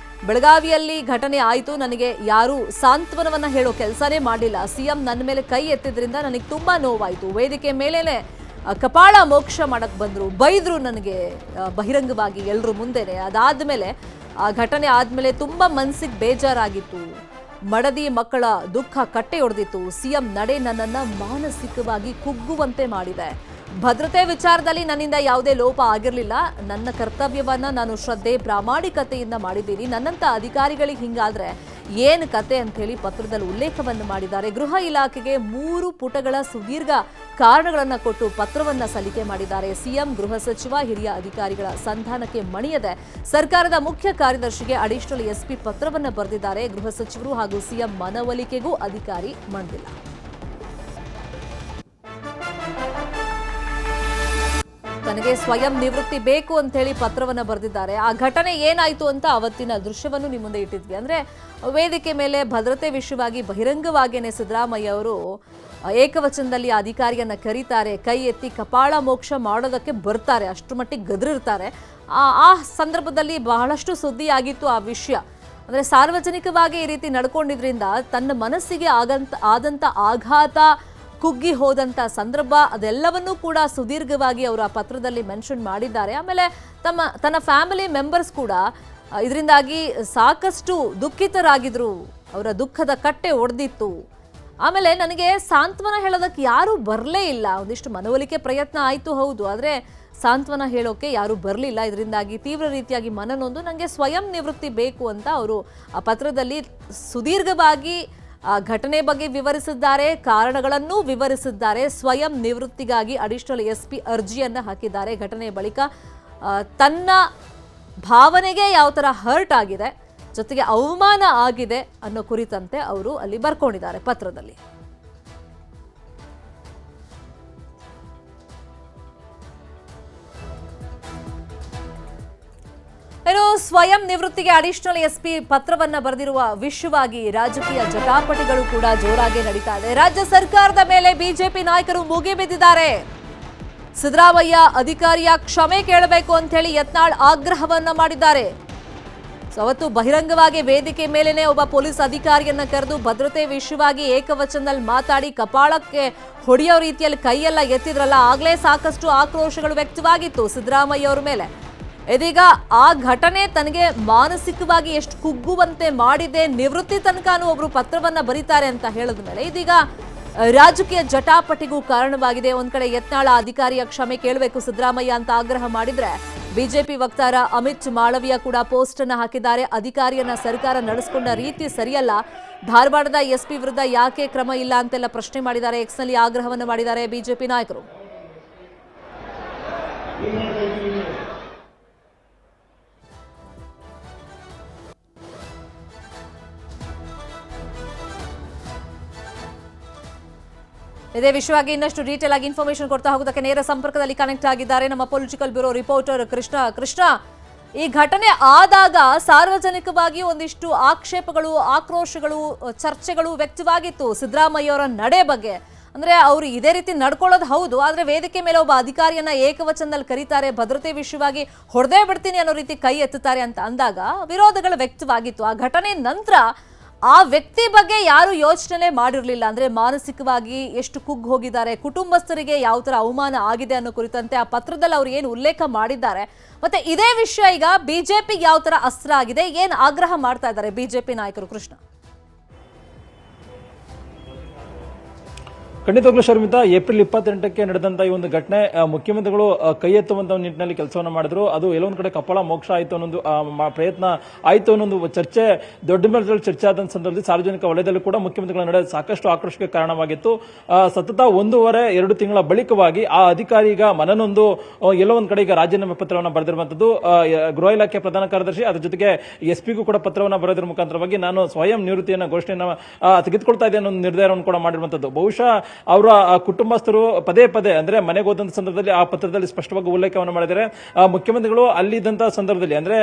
ಬೆಳಗಾವಿಯಲ್ಲಿ ಘಟನೆ ಆಯಿತು, ನನಗೆ ಯಾರೂ ಸಾಂತ್ವನವನ್ನ ಹೇಳೋ ಕೆಲಸನೇ ಮಾಡಲಿಲ್ಲ. ಸಿಎಂ ನನ್ನ ಮೇಲೆ ಕೈ ಎತ್ತಿದ್ರಿಂದ ನನಗೆ ತುಂಬಾ ನೋವಾಯಿತು. ವೇದಿಕೆ ಮೇಲೇನೆ ಕಪಾಳ ಮೋಕ್ಷ ಮಾಡಕ್ ಬಂದ್ರು, ಬೈದ್ರು ನನಗೆ ಬಹಿರಂಗವಾಗಿ ಎಲ್ಲರೂ ಮುಂದೆನೆ. ಅದಾದ್ಮೇಲೆ ಆ ಘಟನೆ ಆದ್ಮೇಲೆ ತುಂಬಾ ಮನಸ್ಸಿಗೆ ಬೇಜಾರಾಗಿತ್ತು. ಮಡದಿ ಮಕ್ಕಳ ದುಃಖ ಕಟ್ಟೆ ಹೊಡೆದಿತ್ತು. ಸಿಎಂ ನಡೆ ನನ್ನನ್ನ ಮಾನಸಿಕವಾಗಿ ಕುಗ್ಗುವಂತೆ ಮಾಡಿದೆ. ಭದ್ರತೆ ವಿಚಾರದಲ್ಲಿ ನನ್ನಿಂದ ಯಾವುದೇ ಲೋಪ ಆಗಿರಲಿಲ್ಲ. ನನ್ನ ಕರ್ತವ್ಯವನ್ನ ನಾನು ಶ್ರದ್ಧೆ ಪ್ರಾಮಾಣಿಕತೆಯಿಂದ ಮಾಡಿದ್ದೀನಿ. ನನ್ನಂತ ಅಧಿಕಾರಿಗಳಿಗೆ ಹಿಂಗಾದ್ರೆ ಏನು ಕತೆ ಅಂತ ಹೇಳಿ ಪತ್ರದಲ್ಲಿ ಉಲ್ಲೇಖವನ್ನು ಮಾಡಿದ್ದಾರೆ. ಗೃಹ ಇಲಾಖೆಗೆ 3 ಪುಟಗಳ ಸುದೀರ್ಘ ಕಾರಣಗಳನ್ನು ಕೊಟ್ಟು ಪತ್ರವನ್ನ ಸಲ್ಲಿಕೆ ಮಾಡಿದ್ದಾರೆ. ಸಿಎಂ, ಗೃಹ ಸಚಿವ, ಹಿರಿಯ ಅಧಿಕಾರಿಗಳ ಸಂಧಾನಕ್ಕೆ ಮಣಿಯದೆ ಸರ್ಕಾರದ ಮುಖ್ಯ ಕಾರ್ಯದರ್ಶಿಗೆ ಅಡಿಷನಲ್ SP ಪತ್ರವನ್ನ ಬರೆದಿದ್ದಾರೆ. ಗೃಹ ಸಚಿವರು ಹಾಗೂ ಸಿಎಂ ಮನವೊಲಿಕೆಗೂ ಅಧಿಕಾರಿ ಮಣಿದಿಲ್ಲ. ತನಗೆ ಸ್ವಯಂ ನಿವೃತ್ತಿ ಬೇಕು ಅಂತ ಹೇಳಿ ಪತ್ರವನ್ನ ಬರೆದಿದ್ದಾರೆ. ಆ ಘಟನೆ ಏನಾಯ್ತು ಅಂತ ಅವತ್ತಿನ ದೃಶ್ಯವನ್ನು ನಿಮ್ಮ ಮುಂದೆ ಇಟ್ಟಿದ್ವಿ. ಅಂದ್ರೆ ವೇದಿಕೆ ಮೇಲೆ ಭದ್ರತೆ ವಿಷಯವಾಗಿ ಬಹಿರಂಗವಾಗಿಯೇ ಸಿದ್ದರಾಮಯ್ಯ ಅವರು ಏಕವಚನದಲ್ಲಿ ಅಧಿಕಾರಿಯನ್ನ ಕರೀತಾರೆ, ಕೈ ಎತ್ತಿ ಕಪಾಳ ಮೋಕ್ಷ ಮಾಡೋದಕ್ಕೆ ಬರ್ತಾರೆ, ಅಷ್ಟು ಮಟ್ಟಿಗೆ ಗದರಿರ್ತಾರೆ. ಆ ಸಂದರ್ಭದಲ್ಲಿ ಬಹಳಷ್ಟು ಸುದ್ದಿ ಆಗಿತ್ತು ಆ ವಿಷಯ. ಅಂದ್ರೆ ಸಾರ್ವಜನಿಕವಾಗಿ ಈ ರೀತಿ ನಡ್ಕೊಂಡಿದ್ರಿಂದ ತನ್ನ ಮನಸ್ಸಿಗೆ ಆದಂತ ಆಘಾತ, ಕುಗ್ಗಿ ಹೋದಂತ ಸಂದರ್ಭ, ಅದೆಲ್ಲವನ್ನೂ ಕೂಡ ಸುದೀರ್ಘವಾಗಿ ಅವರು ಆ ಪತ್ರದಲ್ಲಿ ಮೆನ್ಷನ್ ಮಾಡಿದ್ದಾರೆ. ಆಮೇಲೆ ತನ್ನ ಫ್ಯಾಮಿಲಿ ಮೆಂಬರ್ಸ್ ಕೂಡ ಇದರಿಂದಾಗಿ ಸಾಕಷ್ಟು ದುಃಖಿತರಾಗಿದ್ರು, ಅವರ ದುಃಖದ ಕಟ್ಟೆ ಒಡೆದಿತ್ತು. ಆಮೇಲೆ ನನಗೆ ಸಾಂತ್ವನ ಹೇಳೋದಕ್ಕೆ ಯಾರೂ ಬರಲೇ ಇಲ್ಲ. ಒಂದಿಷ್ಟು ಮನವೊಲಿಕೆ ಪ್ರಯತ್ನ ಆಯಿತು, ಹೌದು, ಆದರೆ ಸಾಂತ್ವನ ಹೇಳೋಕೆ ಯಾರೂ ಬರಲಿಲ್ಲ. ಇದರಿಂದಾಗಿ ತೀವ್ರ ರೀತಿಯಾಗಿ ಮನನೊಂದು ನನಗೆ ಸ್ವಯಂ ನಿವೃತ್ತಿ ಬೇಕು ಅಂತ ಅವರು ಆ ಪತ್ರದಲ್ಲಿ ಸುದೀರ್ಘವಾಗಿ ಆ ಘಟನೆ ಬಗ್ಗೆ ವಿವರಿಸಿದ್ದಾರೆ, ಕಾರಣಗಳನ್ನು ವಿವರಿಸಿದ್ದಾರೆ. ಸ್ವಯಂ ನಿವೃತ್ತಿಗಾಗಿ ಅಡಿಷನಲ್ SP ಅರ್ಜಿಯನ್ನು ಹಾಕಿದ್ದಾರೆ. ಘಟನೆ ಬಳಿಕ ತನ್ನ ಭಾವನೆಗೆ ಯಾವ ಥರ ಹರ್ಟ್ ಆಗಿದೆ, ಜೊತೆಗೆ ಅವಮಾನ ಆಗಿದೆ ಅನ್ನೋ ಕುರಿತಂತೆ ಅವರು ಅಲ್ಲಿ ಬರ್ಕೊಂಡಿದ್ದಾರೆ ಪತ್ರದಲ್ಲಿ. ಇನ್ನು ಸ್ವಯಂ ನಿವೃತ್ತಿಗೆ ಅಡಿಷನಲ್ SP ಪತ್ರವನ್ನ ಬರೆದಿರುವ ವಿಷಯವಾಗಿ ರಾಜಕೀಯ ಜಟಾಪಟಿಗಳು ಕೂಡ ಜೋರಾಗಿ ನಡೀತಾ ಇದೆ. ರಾಜ್ಯ ಸರ್ಕಾರದ ಮೇಲೆ ಬಿಜೆಪಿ ನಾಯಕರು ಮುಗಿಬಿದ್ದಿದ್ದಾರೆ. ಸಿದ್ದರಾಮಯ್ಯ ಅಧಿಕಾರಿಯ ಕ್ಷಮೆ ಕೇಳಬೇಕು ಅಂತ ಹೇಳಿ ಯತ್ನಾಳ್ ಆಗ್ರಹವನ್ನ ಮಾಡಿದ್ದಾರೆ. ಅವತ್ತು ಬಹಿರಂಗವಾಗಿ ವೇದಿಕೆ ಮೇಲೇನೆ ಒಬ್ಬ ಪೊಲೀಸ್ ಅಧಿಕಾರಿಯನ್ನ ಕರೆದು ಭದ್ರತೆ ವಿಷಯವಾಗಿ ಏಕವಚನದಲ್ಲಿ ಮಾತಾಡಿ ಕಪಾಳಕ್ಕೆ ಹೊಡೆಯೋ ರೀತಿಯಲ್ಲಿ ಕೈಯೆಲ್ಲ ಎತ್ತಿದ್ರಲ್ಲ, ಆಗ್ಲೇ ಸಾಕಷ್ಟು ಆಕ್ರೋಶಗಳು ವ್ಯಕ್ತವಾಗಿತ್ತು ಸಿದ್ದರಾಮಯ್ಯ ಅವರ ಮೇಲೆ. ಇದೀಗ ಆ ಘಟನೆ ತನಗೆ ಮಾನಸಿಕವಾಗಿ ಎಷ್ಟು ಕುಗ್ಗುವಂತೆ ಮಾಡಿದೆ, ನಿವೃತ್ತಿ ತನಕನೂ ಒಬ್ರು ಪತ್ರವನ್ನ ಬರೀತಾರೆ ಅಂತ ಹೇಳಿದ ಮೇಲೆ ಇದೀಗ ರಾಜಕೀಯ ಜಟಾಪಟಿಗೂ ಕಾರಣವಾಗಿದೆ. ಒಂದ್ ಕಡೆ ಯತ್ನಾಳ ಅಧಿಕಾರಿಯ ಕ್ಷಮೆ ಕೇಳಬೇಕು ಸಿದ್ದರಾಮಯ್ಯ ಅಂತ ಆಗ್ರಹ ಮಾಡಿದ್ರೆ, ಬಿಜೆಪಿ ವಕ್ತಾರ ಅಮಿತ್ ಮಾಳವಿಯಾ ಕೂಡ ಪೋಸ್ಟ್ ಅನ್ನ ಹಾಕಿದ್ದಾರೆ. ಅಧಿಕಾರಿಯನ್ನ ಸರ್ಕಾರ ನಡೆಸಿಕೊಂಡ ರೀತಿ ಸರಿಯಲ್ಲ, ಧಾರವಾಡದ SP ವಿರುದ್ಧ ಯಾಕೆ ಕ್ರಮ ಇಲ್ಲ ಅಂತೆಲ್ಲ ಪ್ರಶ್ನೆ ಮಾಡಿದ್ದಾರೆ. ಎಕ್ಸ್ನಲ್ಲಿ ಆಗ್ರಹವನ್ನು ಮಾಡಿದ್ದಾರೆ ಬಿಜೆಪಿ ನಾಯಕರು. ಇದೇ ವಿಷಯವಾಗಿ ಇನ್ನಷ್ಟು ಡೀಟೇಲ್ ಆಗಿ ಇನ್ಫಾರ್ಮೇಶನ್ ಕೊಡ್ತಾ ಹೋಗೋದಕ್ಕೆ ನೇರ ಸಂಪರ್ಕದಲ್ಲಿ ಕನೆಕ್ಟ್ ಆಗಿದ್ದಾರೆ ನಮ್ಮ ಪೊಲಿಟಿಕಲ್ ಬ್ಯೂರೋ ರಿಪೋರ್ಟರ್ ಕೃಷ್ಣ. ಈ ಘಟನೆ ಆದಾಗ ಸಾರ್ವಜನಿಕವಾಗಿ ಒಂದಿಷ್ಟು ಆಕ್ಷೇಪಗಳು, ಆಕ್ರೋಶಗಳು, ಚರ್ಚೆಗಳು ವ್ಯಕ್ತವಾಗಿತ್ತು ಸಿದ್ದರಾಮಯ್ಯ ಅವರ ನಡೆ ಬಗ್ಗೆ. ಅಂದ್ರೆ ಅವರು ಇದೇ ರೀತಿ ನಡ್ಕೊಳ್ಳೋದು ಹೌದು, ಆದ್ರೆ ವೇದಿಕೆ ಮೇಲೆ ಒಬ್ಬ ಅಧಿಕಾರಿಯನ್ನ ಏಕವಚನದಲ್ಲಿ ಕರೀತಾರೆ, ಭದ್ರತೆ ವಿಷಯವಾಗಿ ಹೊಡೆದೇ ಬಿಡ್ತೀನಿ ಅನ್ನೋ ರೀತಿ ಕೈ ಎತ್ತುತ್ತಾರೆ ಅಂತ ಅಂದಾಗ ವಿರೋಧಗಳು ವ್ಯಕ್ತವಾಗಿತ್ತು. ಆ ಘಟನೆ ನಂತರ ಆ ವ್ಯಕ್ತಿ ಬಗ್ಗೆ ಯಾರು ಯೋಚನೆ ಮಾಡಿರಲಿಲ್ಲ. ಅಂದ್ರೆ ಮಾನಸಿಕವಾಗಿ ಎಷ್ಟು ಕುಗ್ಗಿ ಹೋಗಿದ್ದಾರೆ, ಕುಟುಂಬಸ್ಥರಿಗೆ ಯಾವ ತರ ಅವಮಾನ ಆಗಿದೆ ಅನ್ನೋ ಕುರಿತಂತೆ ಆ ಪತ್ರದಲ್ಲಿ ಅವರು ಏನು ಉಲ್ಲೇಖ ಮಾಡಿದ್ದಾರೆ, ಮತ್ತೆ ಇದೇ ವಿಷಯ ಈಗ ಬಿಜೆಪಿಗೆ ಯಾವ ತರ ಅಸ್ತ್ರ ಆಗಿದೆ, ಏನ್ ಆಗ್ರಹ ಮಾಡ್ತಾ ಇದ್ದಾರೆ ಬಿಜೆಪಿ ನಾಯಕರು? ಕೃಷ್ಣ. ಖಂಡಿತವಾಗ್ಲೂ ಶರ್ಮಿತಾ, ಏಪ್ರಿಲ್ 28ಕ್ಕೆ ನಡೆದಂತ ಈ ಒಂದು ಘಟನೆ ಮುಖ್ಯಮಂತ್ರಿಗಳು ಕೈ ಎತ್ತುವಂತ ನಿಟ್ಟಿನಲ್ಲಿ ಕೆಲಸವನ್ನ ಮಾಡಿದ್ರು. ಅದು ಎಲ್ಲೊಂದ್ ಕಡೆ ಕಪಾಳ ಮೋಕ್ಷ ಆಯಿತು ಅನ್ನೊಂದು ಪ್ರಯತ್ನ ಆಯಿತು ಅನ್ನೊಂದು ಚರ್ಚೆ ದೊಡ್ಡ ಮಟ್ಟದಲ್ಲಿ ಚರ್ಚೆ ಆದ ಸಂದರ್ಭದಲ್ಲಿ ಸಾರ್ವಜನಿಕ ವಲಯದಲ್ಲೂ ಕೂಡ ಮುಖ್ಯಮಂತ್ರಿಗಳ ನಡೆ ಸಾಕಷ್ಟು ಆಕ್ರೋಶಕ್ಕೆ ಕಾರಣವಾಗಿತ್ತು. ಸತತ 1.5-2 ತಿಂಗಳ ಬಳಿಕವಾಗಿ ಆ ಅಧಿಕಾರಿ ಈಗ ಮನನೊಂದು ಎಲ್ಲೋ ಒಂದ್ ಕಡೆ ಈಗ ರಾಜೀನಾಮೆ ಪತ್ರವನ್ನು ಬರೆದಿರುವಂತದ್ದು. ಗೃಹ ಇಲಾಖೆ ಪ್ರಧಾನ ಕಾರ್ಯದರ್ಶಿ ಅದರ ಜೊತೆಗೆ SP ಗೂ ಕೂಡ ಪತ್ರವನ್ನು ಬರೆದಿರುವ ಮುಖಾಂತರವಾಗಿ ನಾನು ಸ್ವಯಂ ನಿವೃತ್ತಿಯನ್ನ ಘೋಷಣೆಯನ್ನು ತೆಗೆದುಕೊಳ್ತಾ ಇದ್ದೇನೆ ಅನ್ನೋ ನಿರ್ಧಾರವನ್ನು ಕೂಡ ಮಾಡಿರುವಂತದ್ದು. ಬಹುಶಃ ಅವರ ಕುಟುಂಬಸ್ಥರು ಪದೇ ಪದೇ ಅಂದ್ರೆ ಮನೆಗೆ ಹೋದಂತ ಸಂದರ್ಭದಲ್ಲಿ ಆ ಪತ್ರದಲ್ಲಿ ಸ್ಪಷ್ಟವಾಗಿ ಉಲ್ಲೇಖವನ್ನು ಮಾಡಿದ್ದಾರೆ. ಮುಖ್ಯಮಂತ್ರಿಗಳು ಅಲ್ಲಿದ್ದಂತಹ ಸಂದರ್ಭದಲ್ಲಿ ಅಂದ್ರೆ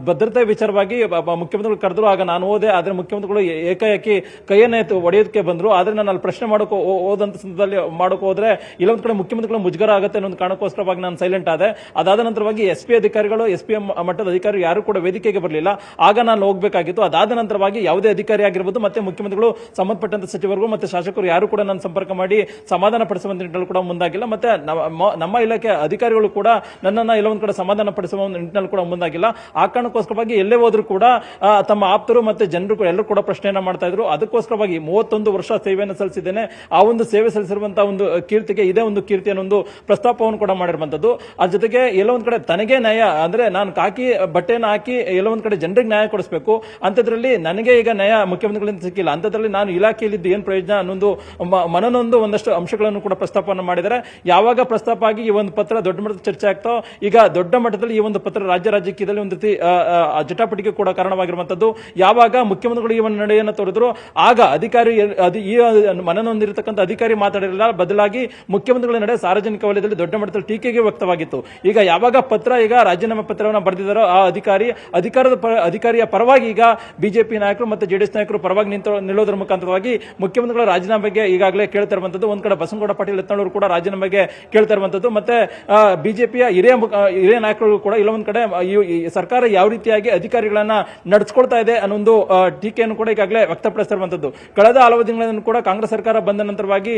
ಭದ್ರತೆ ವಿಚಾರವಾಗಿ ಮುಖ್ಯಮಂತ್ರಿಗಳು ಕರೆದ್ರು, ಆಗ ನಾನು ಹೋದೆ. ಆದ್ರೆ ಮುಖ್ಯಮಂತ್ರಿಗಳು ಏಕಾಏಕಿ ಕೈಯನ್ನ ಒಡೆಯೋದಕ್ಕೆ ಬಂದ್ರು. ಆದ್ರೆ ನಾನು ಅಲ್ಲಿ ಪ್ರಶ್ನೆ ಮಾಡೋಕೆ ಹೋದಂತ ಸಂದರ್ಭದಲ್ಲಿ ಮಾಡೋಕೆ ಹೋದ್ರೆ ಇಲ್ಲೊಂದ್ ಕಡೆ ಮುಖ್ಯಮಂತ್ರಿಗಳು ಮುಜುಗರ ಆಗುತ್ತೆ ಅನ್ನೋ ಕಾರಣಕ್ಕೋಸ್ಕರವಾಗಿ ನಾನು ಸೈಲೆಂಟ್ ಆದೆ. ಅದಾದ ನಂತರವಾಗಿ SP ಅಧಿಕಾರಿಗಳು, SPM ಮಟ್ಟದ ಅಧಿಕಾರಿ ಯಾರು ಕೂಡ ವೇದಿಕೆಗೆ ಬರಲಿಲ್ಲ. ಆಗ ನಾನು ಹೋಗ್ಬೇಕಾಗಿತ್ತು. ಅದಾದ ನಂತರವಾಗಿ ಯಾವುದೇ ಅಧಿಕಾರಿ ಆಗಿರ್ಬೋದು ಮತ್ತೆ ಮುಖ್ಯಮಂತ್ರಿಗಳು ಸಂಬಂಧಪಟ್ಟಂತ ಸಚಿವರು ಮತ್ತೆ ಶಾಸಕರು ಯಾರು ಕೂಡ ನನ್ನ ಸಂಪರ್ಕ ಮಾಡಿ ಸಮಾಧಾನ ಪಡಿಸುವ ನಿಟ್ಟಿನಲ್ಲಿ ಕೂಡ ಮುಂದಾಗಿಲ್ಲ. ಮತ್ತೆ ನಮ್ಮ ಇಲಾಖೆ ಅಧಿಕಾರಿಗಳು ಕೂಡ ನನ್ನನ್ನ ಎಲ್ಲೊಂದ್ ಕಡೆ ಸಮಾಧಾನ ಪಡಿಸುವ ನಿಟ್ಟಿನಲ್ಲಿ ಕೂಡ ಮುಂದಾಗಿಲ್ಲ. ಆ ಕಾರಣಕ್ಕೋಸ್ಕರವಾಗಿ ಎಲ್ಲೇ ಹೋದ್ರು ಕೂಡ ತಮ್ಮ ಆಪ್ತರು ಮತ್ತೆ ಜನರು ಎಲ್ಲರೂ ಕೂಡ ಪ್ರಶ್ನೆಯನ್ನ ಮಾಡ್ತಾ ಇದ್ರು. ಅದಕ್ಕೋಸ್ಕರವಾಗಿ 31 ವರ್ಷ ಸೇವೆಯನ್ನು ಸಲ್ಲಿಸಿದ್ದೇನೆ, ಆ ಒಂದು ಸೇವೆ ಸಲ್ಲಿಸಿರುವಂತಹ ಒಂದು ಕೀರ್ತಿಗೆ ಇದೇ ಒಂದು ಕೀರ್ತಿ ಅನ್ನೋ ಒಂದು ಪ್ರಸ್ತಾಪವನ್ನು ಕೂಡ ಮಾಡಿರುವಂತದ್ದು. ಅದ್ರ ಜೊತೆಗೆ ಎಲ್ಲೋ ಒಂದ್ ಕಡೆ ತನಗೆ ನ್ಯಾಯ ಅಂದ್ರೆ ನಾನು ಕಾಕಿ ಬಟ್ಟೆಯನ್ನು ಹಾಕಿ ಎಲ್ಲೋ ಒಂದ್ ಕಡೆ ಜನರಿಗೆ ನ್ಯಾಯ ಕೊಡಿಸಬೇಕು ಅಂತದ್ರಲ್ಲಿ ನನಗೆ ಈಗ ನ್ಯಾಯ ಮುಖ್ಯಮಂತ್ರಿಗಳಿಂದ ಸಿಕ್ಕಿಲ್ಲ. ಅಂತದ್ರಲ್ಲಿ ನಾನು ಇಲಾಖೆಯಲ್ಲಿದ್ದು ಏನ್ ಪ್ರಯೋಜನ ಅನ್ನೊಂದು ಮನನೊಂದು ಒಂದಷ್ಟು ಅಂಶಗಳನ್ನು ಕೂಡ ಪ್ರಸ್ತಾಪವನ್ನು ಮಾಡಿದ್ದಾರೆ. ಯಾವಾಗ ಪ್ರಸ್ತಾಪ ಆಗಿ ಈ ಒಂದು ಪತ್ರ ದೊಡ್ಡ ಮಟ್ಟದ ಚರ್ಚೆ ಆಗ್ತಾವ, ಈಗ ದೊಡ್ಡ ಮಟ್ಟದಲ್ಲಿ ಈ ಒಂದು ಪತ್ರ ರಾಜಕೀಯದಲ್ಲಿ ಒಂದು ರೀತಿ ಜಟಾಪಟಿಗೆ ಕೂಡ ಕಾರಣವಾಗಿರುವಂತದ್ದು. ಯಾವಾಗ ಮುಖ್ಯಮಂತ್ರಿಗಳು ಈ ಒಂದು ನಡೆಯನ್ನು ತೋರಿದ್ರು, ಆಗ ಅಧಿಕಾರಿ ಈ ಮನನೊಂದಿರತಕ್ಕಂಥ ಅಧಿಕಾರಿ ಮಾತಾಡಿರಲಿಲ್ಲ. ಬದಲಾಗಿ ಮುಖ್ಯಮಂತ್ರಿಗಳ ನಡೆ ಸಾರ್ವಜನಿಕ ವಲಯದಲ್ಲಿ ದೊಡ್ಡ ಮಟ್ಟದಲ್ಲಿ ಟೀಕೆಗೆ ವ್ಯಕ್ತವಾಗಿತ್ತು. ಈಗ ಯಾವಾಗ ಪತ್ರ ಈಗ ರಾಜೀನಾಮೆ ಪತ್ರವನ್ನು ಬರೆದಿದ್ದಾರೋ ಆ ಅಧಿಕಾರಿಯ ಪರವಾಗಿ ಈಗ ಬಿಜೆಪಿ ನಾಯಕರು ಮತ್ತೆ JDS ನಾಯಕರು ಪರವಾಗಿ ನಿಲ್ಲೋದ್ರ ಮುಖಾಂತರವಾಗಿ ಮುಖ್ಯಮಂತ್ರಿಗಳ ರಾಜೀನಾಮೆಗೆ ಈಗ ಈಗಾಗಲೇ ಕೇಳ್ತಾ ಇರುವಂತದ್ದು. ಒಂದ್ ಕಡೆ ಬಸನಗೌಡ ಪಾಟೀಲ್ ಯತ್ನಾಳ್ ಕೂಡ ರಾಜೀನಾಮೆಗೆ ಕೇಳ್ತಾ ಇರುವಂತದ್ದು. ಮತ್ತೆ ಬಿಜೆಪಿಯ ಹಿರಿಯ ನಾಯಕರು ಕೂಡ ಇಲ್ಲೊಂದ್ ಕಡೆ ಈ ಸರ್ಕಾರ ಯಾವ ರೀತಿಯಾಗಿ ಅಧಿಕಾರಿಗಳನ್ನ ನಡೆಸ್ಕೊಳ್ತಾ ಇದೆ ಅನ್ನೋ ಒಂದು ಟೀಕೆಯನ್ನು ಕೂಡ ಈಗಾಗಲೇ ವ್ಯಕ್ತಪಡಿಸಿರುವಂತದ್ದು. ಕಳೆದ ಹಲವು ದಿನಗಳನ್ನು ಕೂಡ ಕಾಂಗ್ರೆಸ್ ಸರ್ಕಾರ ಬಂದ ನಂತರವಾಗಿ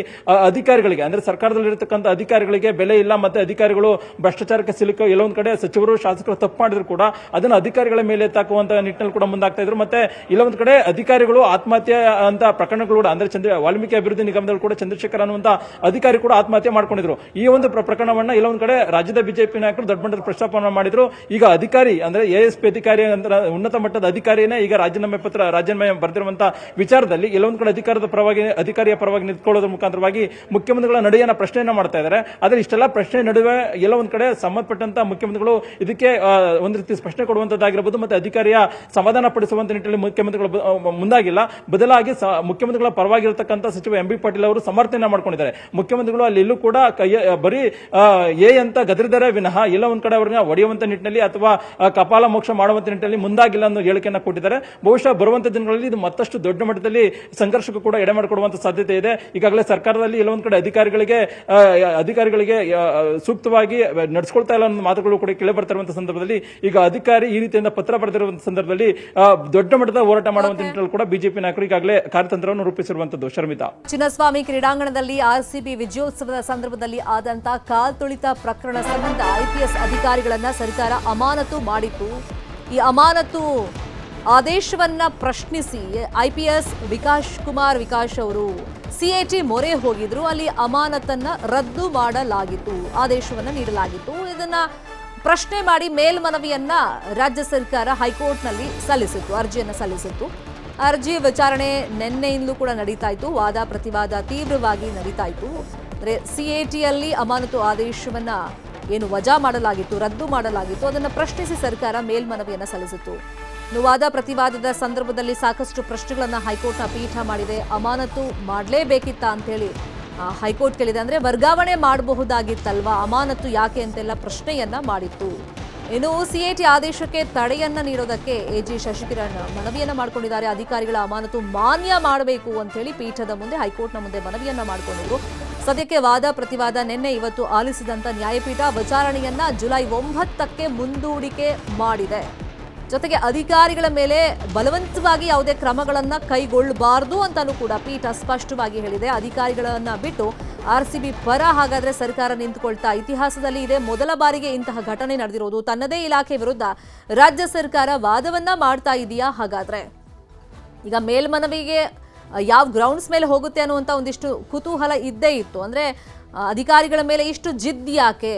ಅಧಿಕಾರಿಗಳಿಗೆ ಅಂದ್ರೆ ಸರ್ಕಾರದಲ್ಲಿರತಕ್ಕಂಥ ಅಧಿಕಾರಿಗಳಿಗೆ ಬೆಲೆ ಇಲ್ಲ, ಮತ್ತೆ ಅಧಿಕಾರಿಗಳು ಭ್ರಷ್ಟಾಚಾರಕ್ಕೆ ಸಿಲುಕೋ ಎಲ್ಲೊಂದ್ ಕಡೆ ಸಚಿವರು ಶಾಸಕರು ತಪ್ಪು ಮಾಡಿದ್ರು ಕೂಡ ಅದನ್ನು ಅಧಿಕಾರಿಗಳ ಮೇಲೆ ತಾಕುವಂತ ನಿಟ್ಟಿನಲ್ಲಿ ಕೂಡ ಮುಂದಾಗ್ತಾ ಇದ್ರು. ಮತ್ತೆ ಇಲ್ಲೊಂದ್ ಕಡೆ ಅಧಿಕಾರಿಗಳು ಆತ್ಮಹತ್ಯೆ ಅಂತ ಪ್ರಕರಣಗಳು ಕೂಡ ಅಂದ್ರೆ ವಾಲ್ಮೀಕಿ ಅಭಿವೃದ್ಧಿ ನಿಗಮದಲ್ಲಿ ಕೂಡ ಚಂದ್ರಶೇಖರ್ ಅನ್ನುವಂತ ಅಧಿಕಾರಿ ಕೂಡ ಆತ್ಮಹತ್ಯೆ ಮಾಡ್ಕೊಂಡಿದ್ರು. ಈ ಒಂದು ಪ್ರಕರಣವನ್ನ ಇಲ್ಲೊಂದ್ ಕಡೆ ರಾಜ್ಯದ ಬಿಜೆಪಿ ನಾಯಕರು ದೊಡ್ಡ ಮಟ್ಟದ ಪ್ರಸ್ತಾಪನ ಮಾಡಿದ್ರು. ಈಗ ಅಧಿಕಾರಿ ಅಂದ್ರೆ ಎಎಸ್ಪಿ ಅಧಿಕಾರಿ ಅಂದ್ರೆ ಉನ್ನತ ಮಟ್ಟದ ಅಧಿಕಾರಿನೇ ಈಗ ರಾಜೀನಾಮೆ ಬರೆದಿರುವಂತ ವಿಚಾರದಲ್ಲಿ ಎಲ್ಲೊಂದ್ ಕಡೆ ಅಧಿಕಾರಿಯ ಪರವಾಗಿ ನಿಂತ್ಕೊಳ್ಳೋದ್ರ ಮುಖಾಂತರವಾಗಿ ಮುಖ್ಯಮಂತ್ರಿಗಳ ನಡೆಯನ್ನ ಪ್ರಶ್ನೆಯನ್ನ ಮಾಡ್ತಾ ಇದ್ದಾರೆ. ಆದ್ರೆ ಇಷ್ಟೆಲ್ಲ ಪ್ರಶ್ನೆ ನಡುವೆ ಎಲ್ಲ ಒಂದ್ ಕಡೆ ಸಂಬಂಧಪಟ್ಟಂತ ಮುಖ್ಯಮಂತ್ರಿಗಳು ಇದಕ್ಕೆ ಒಂದ್ ರೀತಿ ಸ್ಪಷ್ಟನೆ ಕೊಡುವಂತದ್ದಾಗಿರಬಹುದು, ಮತ್ತೆ ಅಧಿಕಾರಿಯ ಸಮಾಧಾನ ಪಡಿಸುವಂತ ನಿಟ್ಟಿನಲ್ಲಿ ಮುಖ್ಯಮಂತ್ರಿಗಳು ಮುಂದಾಗಿಲ್ಲ. ಬದಲಾಗಿ ಮುಖ್ಯಮಂತ್ರಿಗಳ ಪರವಾಗಿರತಕ್ಕಂಥ ಸಚಿವ ಎಂ ಬಿ ಪಾಟೀಲ್ ಅವರು ಸಮರ್ಥನೆ ಮಾಡ್ಕೊಂಡಿದ್ದಾರೆ. ಮುಖ್ಯಮಂತ್ರಿಗಳು ಅಲ್ಲಿ ಎಲ್ಲೂ ಕೂಡ ಬರೀ ಅಂತ ಗದರಿದರೆ ವಿನಃ ಎಲ್ಲ ಒಂದ್ ಕಡೆ ಅವ್ರನ್ನ ಒಡೆಯುವಂತ ನಿಟ್ಟಿನಲ್ಲಿ ಅಥವಾ ಕಪಾಲ ಮೋಕ್ಷ ಮಾಡುವಂತ ನಿಟ್ಟಿನಲ್ಲಿ ಮುಂದಾಗಿಲ್ಲ ಅನ್ನೋ ಹೇಳಿಕೆಯನ್ನು ಕೊಟ್ಟಿದ್ದಾರೆ. ಬಹುಶಃ ಬರುವಂತ ದಿನಗಳಲ್ಲಿ ಇದು ಮತ್ತಷ್ಟು ದೊಡ್ಡ ಮಟ್ಟದಲ್ಲಿ ಸಂಘರ್ಷಕ್ಕೂ ಕೂಡ ಎಡೆ ಮಾಡಿಕೊಡುವಂತ ಸಾಧ್ಯತೆ ಇದೆ. ಈಗಾಗಲೇ ಸರ್ಕಾರದಲ್ಲಿ ಎಲ್ಲೊಂದ್ ಕಡೆ ಅಧಿಕಾರಿಗಳಿಗೆ ಸೂಕ್ತವಾಗಿ ನಡೆಸ್ಕೊಳ್ತಾ ಇಲ್ಲ ಅನ್ನೋ ಮಾತುಗಳು ಕೂಡ ಕೇಳಿ ಬರ್ತಿರುವಂತಹ ಸಂದರ್ಭದಲ್ಲಿ ಈಗ ಅಧಿಕಾರಿ ಈ ರೀತಿಯಿಂದ ಪತ್ರ ಬರೆದಿರುವಂತಹ ಸಂದರ್ಭದಲ್ಲಿ ದೊಡ್ಡ ಮಟ್ಟದ ಹೋರಾಟ ಮಾಡುವಂತ ನಿಟ್ಟಿನಲ್ಲಿ ಕೂಡ ಬಿಜೆಪಿ ನಾಯಕರು ಈಗಾಗಲೇ ಕಾರ್ಯತಂತ್ರವನ್ನು ರೂಪಿಸಿರುವಂತದ್ದು. ಶರ್ಮಿತಾ, ಚಿನ್ನಸ್ವಾಮಿ ಕ್ರೀಡಾಂಗಣದಲ್ಲಿ ಆರ್ಸಿಬಿ ವಿಜಯೋತ್ಸವದ ಸಂದರ್ಭದಲ್ಲಿ ಆದಂತಹ ಕಾಲ್ತುಳಿತ ಪ್ರಕರಣ ಸಂಬಂಧ ಐಪಿಎಸ್ ಅಧಿಕಾರಿಗಳನ್ನ ಸರ್ಕಾರ ಅಮಾನತು ಮಾಡಿತ್ತು. ಈ ಅಮಾನತು ಆದೇಶವನ್ನ ಪ್ರಶ್ನಿಸಿ ಐಪಿಎಸ್ ವಿಕಾಸ್ ಅವರು ಸಿಎಟಿ ಮೊರೆ ಹೋಗಿದ್ರು. ಅಲ್ಲಿ ಅಮಾನತನ್ನ ರದ್ದು ಮಾಡಲಾಗಿತ್ತು, ಆದೇಶವನ್ನ ನೀಡಲಾಗಿತ್ತು. ಇದನ್ನ ಪ್ರಶ್ನೆ ಮಾಡಿ ಮೇಲ್ಮನವಿಯನ್ನ ರಾಜ್ಯ ಸರ್ಕಾರ ಹೈಕೋರ್ಟ್ನಲ್ಲಿ ಅರ್ಜಿಯನ್ನು ಸಲ್ಲಿಸಿತ್ತು. ಅರ್ಜಿ ವಿಚಾರಣೆ ನಿನ್ನೆಯಿಂದಲೂ ಕೂಡ ನಡೀತಾ ಇತ್ತು. ವಾದ ಪ್ರತಿವಾದ ತೀವ್ರವಾಗಿ ನಡೀತಾ ಇತ್ತು. ಅಂದರೆ ಸಿಎಟಿಯಲ್ಲಿ ಅಮಾನತು ಆದೇಶವನ್ನ ಏನು ವಜಾ ಮಾಡಲಾಗಿತ್ತು, ರದ್ದು ಮಾಡಲಾಗಿತ್ತು, ಅದನ್ನು ಪ್ರಶ್ನಿಸಿ ಸರ್ಕಾರ ಮೇಲ್ಮನವಿಯನ್ನು ಸಲ್ಲಿಸಿತ್ತು. ವಾದ ಪ್ರತಿವಾದದ ಸಂದರ್ಭದಲ್ಲಿ ಸಾಕಷ್ಟು ಪ್ರಶ್ನೆಗಳನ್ನು ಹೈಕೋರ್ಟ್ನ ಪೀಠ ಮಾಡಿದೆ. ಅಮಾನತು ಮಾಡಲೇಬೇಕಿತ್ತ ಅಂತೇಳಿ ಹೈಕೋರ್ಟ್ ಕೇಳಿದೆ. ಅಂದರೆ ವರ್ಗಾವಣೆ ಮಾಡಬಹುದಾಗಿತ್ತಲ್ವಾ, ಅಮಾನತು ಯಾಕೆ ಅಂತೆಲ್ಲ ಪ್ರಶ್ನೆಯನ್ನ ಮಾಡಿತ್ತು. ಇನ್ನು ಸಿಎಟಿ ಆದೇಶಕ್ಕೆ ತಡೆಯನ್ನ ನೀಡೋದಕ್ಕೆ ಎಜಿ ಶಶಿಕಿರಣ್ ಮನವಿಯನ್ನ ಮಾಡಿಕೊಂಡಿದ್ದಾರೆ. ಅಧಿಕಾರಿಗಳ ಅಮಾನತು ಮಾನ್ಯ ಮಾಡಬೇಕು ಅಂತ ಹೇಳಿ ಪೀಠದ ಮುಂದೆ, ಹೈಕೋರ್ಟ್ನ ಮುಂದೆ ಮನವಿಯನ್ನ ಮಾಡಿಕೊಂಡಿದ್ರು. ಸದ್ಯಕ್ಕೆ ವಾದ ಪ್ರತಿವಾದ ನಿನ್ನೆ ಇವತ್ತು ಆಲಿಸಿದಂತ ನ್ಯಾಯಪೀಠ ವಿಚಾರಣೆಯನ್ನ ಜುಲೈ 9ಕ್ಕೆ ಮುಂದೂಡಿಕೆ ಮಾಡಿದೆ. ಜೊತೆಗೆ ಅಧಿಕಾರಿಗಳ ಮೇಲೆ ಬಲವಂತವಾಗಿ ಯಾವುದೇ ಕ್ರಮಗಳನ್ನ ಕೈಗೊಳ್ಳಬಾರದು ಅಂತಾನೂ ಕೂಡ ಪೀಠ ಸ್ಪಷ್ಟವಾಗಿ ಹೇಳಿದೆ. ಅಧಿಕಾರಿಗಳನ್ನ ಬಿಟ್ಟು ಆರ್ಸಿಬಿ ಪರ ಹಾಗಾದ್ರೆ ಸರ್ಕಾರ ನಿಂತುಕೊಳ್ತಾ ಇತಿಹಾಸದಲ್ಲಿ ಇದೆ ಮೊದಲ ಬಾರಿಗೆ ಇಂತಹ ಘಟನೆ ನಡೆದಿರೋದು. ತನ್ನದೇ ಇಲಾಖೆ ವಿರುದ್ಧ ರಾಜ್ಯ ಸರ್ಕಾರ ವಾದವನ್ನ ಮಾಡ್ತಾ ಇದೆಯಾ? ಹಾಗಾದ್ರೆ ಈಗ ಮೇಲ್ಮನವಿಗೆ ಯಾವ ಗ್ರೌಂಡ್ಸ್ ಮೇಲೆ ಹೋಗುತ್ತೆ ಅನ್ನುವಂಥ ಒಂದಿಷ್ಟು ಕುತೂಹಲ ಇದ್ದೇ ಇತ್ತು. ಅಂದ್ರೆ ಅಧಿಕಾರಿಗಳ ಮೇಲೆ ಇಷ್ಟು ಜಿದ್ ಯಾಕೆ?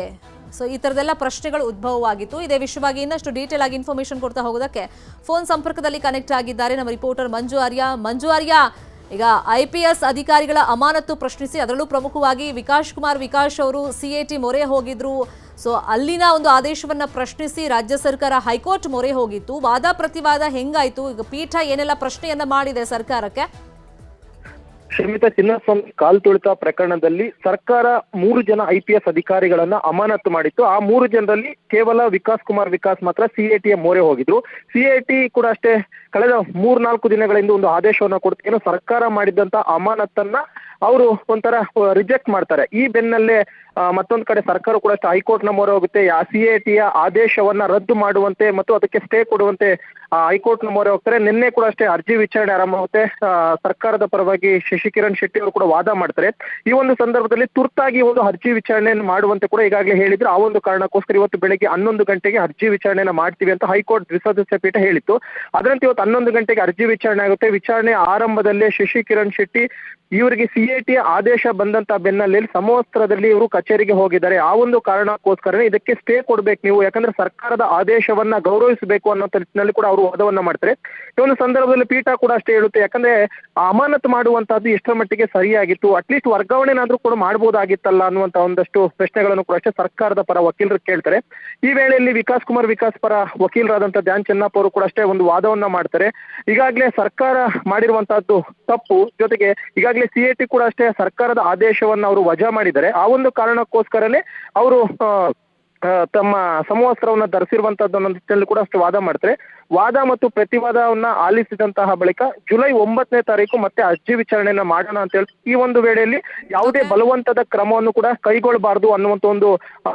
ಸೊ ಈ ಥರದೆಲ್ಲ ಪ್ರಶ್ನೆಗಳು ಉದ್ಭವವಾಗಿತ್ತು. ಇದೇ ವಿಷಯವಾಗಿ ಇನ್ನಷ್ಟು ಡೀಟೇಲ್ ಆಗಿ ಇನ್ಫಾರ್ಮೇಶನ್ ಕೊಡ್ತಾ ಹೋಗೋದಕ್ಕೆ ಫೋನ್ ಸಂಪರ್ಕದಲ್ಲಿ ಕನೆಕ್ಟ್ ಆಗಿದ್ದಾರೆ ನಮ್ಮ ರಿಪೋರ್ಟರ್ ಮಂಜು ಆರ್ಯ. ಈಗ ಐಪಿಎಸ್ ಅಧಿಕಾರಿಗಳ ಅಮಾನತು ಪ್ರಶ್ನಿಸಿ ಅದರಲ್ಲೂ ಪ್ರಮುಖವಾಗಿ ವಿಕಾಸ್ ಅವರು ಸಿಎಟಿ ಮೊರೆ ಹೋಗಿದ್ರು. ಸೊ ಅಲ್ಲಿನ ಒಂದು ಆದೇಶವನ್ನ ಪ್ರಶ್ನಿಸಿ ರಾಜ್ಯ ಸರ್ಕಾರ ಹೈಕೋರ್ಟ್ ಮೊರೆ ಹೋಗಿತ್ತು. ವಾದ ಪ್ರತಿವಾದ ಹೆಂಗಾಯ್ತು? ಈಗ ಪೀಠ ಏನೆಲ್ಲ ಪ್ರಶ್ನೆಯನ್ನ ಮಾಡಿದೆ ಸರ್ಕಾರಕ್ಕೆ? ಶ್ರೀಮಿತಾ, ಚಿನ್ನಸ್ವಾಮಿ ಕಾಲ್ತುಳಿತ ಪ್ರಕರಣದಲ್ಲಿ ಸರ್ಕಾರ 3 ಜನ ಐಪಿಎಸ್ ಅಧಿಕಾರಿಗಳನ್ನ ಅಮಾನತು ಮಾಡಿತ್ತು. ಆ 3 ಜನರಲ್ಲಿ ಕೇವಲ ವಿಕಾಸ್ ಮಾತ್ರ ಸಿಎಟಿಯ ಮೊರೆ ಹೋಗಿದ್ರು. ಸಿಎಟಿ ಕೂಡ ಅಷ್ಟೇ ಕಳೆದ 3-4 ದಿನಗಳಿಂದ ಒಂದು ಆದೇಶವನ್ನ ಕೊಡ್ತೇನೆ, ಸರ್ಕಾರ ಮಾಡಿದಂತ ಅಮಾನತನ್ನ ಅವರು ಒಂಥರ ರಿಜೆಕ್ಟ್ ಮಾಡ್ತಾರೆ. ಈ ಬೆನ್ನಲ್ಲೇ ಮತ್ತೊಂದು ಕಡೆ ಸರ್ಕಾರ ಕೂಡ ಅಷ್ಟೇ ಹೈಕೋರ್ಟ್ನ ಮೊರೆ ಹೋಗುತ್ತೆ. ಸಿಎಟಿಯ ಆದೇಶವನ್ನ ರದ್ದು ಮಾಡುವಂತೆ ಮತ್ತು ಅದಕ್ಕೆ ಸ್ಟೇ ಕೊಡುವಂತೆ ಹೈಕೋರ್ಟ್ನ ಮೊರೆ ಹೋಗ್ತಾರೆ. ನಿನ್ನೆ ಕೂಡ ಅಷ್ಟೇ ಅರ್ಜಿ ವಿಚಾರಣೆ ಆರಂಭವಾಗುತ್ತೆ. ಸರ್ಕಾರದ ಪರವಾಗಿ ಶಶಿಕಿರಣ್ ಶೆಟ್ಟಿ ಅವರು ಕೂಡ ವಾದ ಮಾಡ್ತಾರೆ. ಈ ಒಂದು ಸಂದರ್ಭದಲ್ಲಿ ತುರ್ತಾಗಿ ಒಂದು ಅರ್ಜಿ ವಿಚಾರಣೆಯನ್ನು ಮಾಡುವಂತೆ ಕೂಡ ಈಗಾಗಲೇ ಹೇಳಿದ್ರು. ಆ ಒಂದು ಕಾರಣಕ್ಕೋಸ್ಕರ ಇವತ್ತು ಬೆಳಗ್ಗೆ 11 ಗಂಟೆಗೆ ಅರ್ಜಿ ವಿಚಾರಣೆಯನ್ನ ಮಾಡ್ತೀವಿ ಅಂತ ಹೈಕೋರ್ಟ್ ದ್ವಿಸದಸ್ಯ ಪೀಠ ಹೇಳಿತ್ತು. ಅದರಂತೆ ಇವತ್ತು 11 ಗಂಟೆಗೆ ಅರ್ಜಿ ವಿಚಾರಣೆ ಆಗುತ್ತೆ. ವಿಚಾರಣೆ ಆರಂಭದಲ್ಲೇ ಶಶಿಕಿರಣ್ ಶೆಟ್ಟಿ ಇವರಿಗೆ ಸಿಎಟಿಯ ಆದೇಶ ಬಂದಂತ ಬೆನ್ನಲ್ಲೇ ಸಮವಸ್ತ್ರದಲ್ಲಿ ಇವರು ಕಚೇರಿಗೆ ಹೋಗಿದ್ದಾರೆ. ಆ ಒಂದು ಕಾರಣಕ್ಕೋಸ್ಕರ ಇದಕ್ಕೆ ಸ್ಟೇ ಕೊಡ್ಬೇಕು ನೀವು, ಯಾಕಂದ್ರೆ ಸರ್ಕಾರದ ಆದೇಶವನ್ನ ಗೌರವಿಸಬೇಕು ಅನ್ನೋ ನಿಟ್ಟಿನಲ್ಲಿ ಕೂಡ ಅವರು ವಾದವನ್ನ ಮಾಡ್ತಾರೆ. ಈ ಒಂದು ಸಂದರ್ಭದಲ್ಲಿ ಪೀಠ ಕೂಡ ಅಷ್ಟೇ ಹೇಳುತ್ತೆ, ಯಾಕಂದ್ರೆ ಅಮಾನತು ಮಾಡುವಂತಹದ್ದು ಎಷ್ಟರ ಮಟ್ಟಿಗೆ ಸರಿಯಾಗಿತ್ತು, ಅಟ್ಲೀಸ್ಟ್ ವರ್ಗಾವಣೆನಾದ್ರೂ ಕೂಡ ಮಾಡಬಹುದಾಗಿತ್ತಲ್ಲ ಅನ್ನುವಂತ ಒಂದಷ್ಟು ಪ್ರಶ್ನೆಗಳನ್ನು ಕೂಡ ಅಷ್ಟೇ ಸರ್ಕಾರದ ಪರ ವಕೀಲರು ಕೇಳ್ತಾರೆ. ಈ ವೇಳೆಯಲ್ಲಿ ವಿಕಾಸ್ ಪರ ವಕೀಲರಾದಂತಹ ಧ್ಯಾನ್ ಚೆನ್ನಪ್ಪ ಅವರು ಕೂಡ ಅಷ್ಟೇ ಒಂದು ವಾದವನ್ನ ಮಾಡ್ತಾರೆ. ಈಗಾಗಲೇ ಸರ್ಕಾರ ಮಾಡಿರುವಂತಹದ್ದು ತಪ್ಪು, ಜೊತೆಗೆ ಈಗಾಗಲೇ ಸಿಎಟಿ ಕೂಡ ಅಷ್ಟೇ ಸರ್ಕಾರದ ಆದೇಶವನ್ನ ಅವರು ವಜಾ ಮಾಡಿದ್ದಾರೆ. ಆ ಒಂದು ಕಾರಣಕ್ಕೋಸ್ಕರನೇ ಅವರು ತಮ್ಮ ಸಮವಸ್ತ್ರವನ್ನ ಧರಿಸಿರುವಂತದ್ದು ಅನ್ನೋದನ್ನು ಕೂಡ ಅಷ್ಟು ವಾದ ಮಾಡ್ತಾರೆ. ವಾದ ಮತ್ತು ಪ್ರತಿವಾದವನ್ನ ಆಲಿಸಿದಂತಹ ಬಳಿಕ ಜುಲೈ 9ನೇ ತಾರೀಕು ಮತ್ತೆ ಅರ್ಜಿ ವಿಚಾರಣೆಯನ್ನ ಮಾಡೋಣ ಅಂತ ಹೇಳಿ ಈ ಒಂದು ವೇಳೆಯಲ್ಲಿ ಯಾವುದೇ ಬಲವಂತದ ಕ್ರಮವನ್ನು ಕೂಡ ಕೈಗೊಳ್ಳಬಾರದು ಅನ್ನುವಂತ ಒಂದು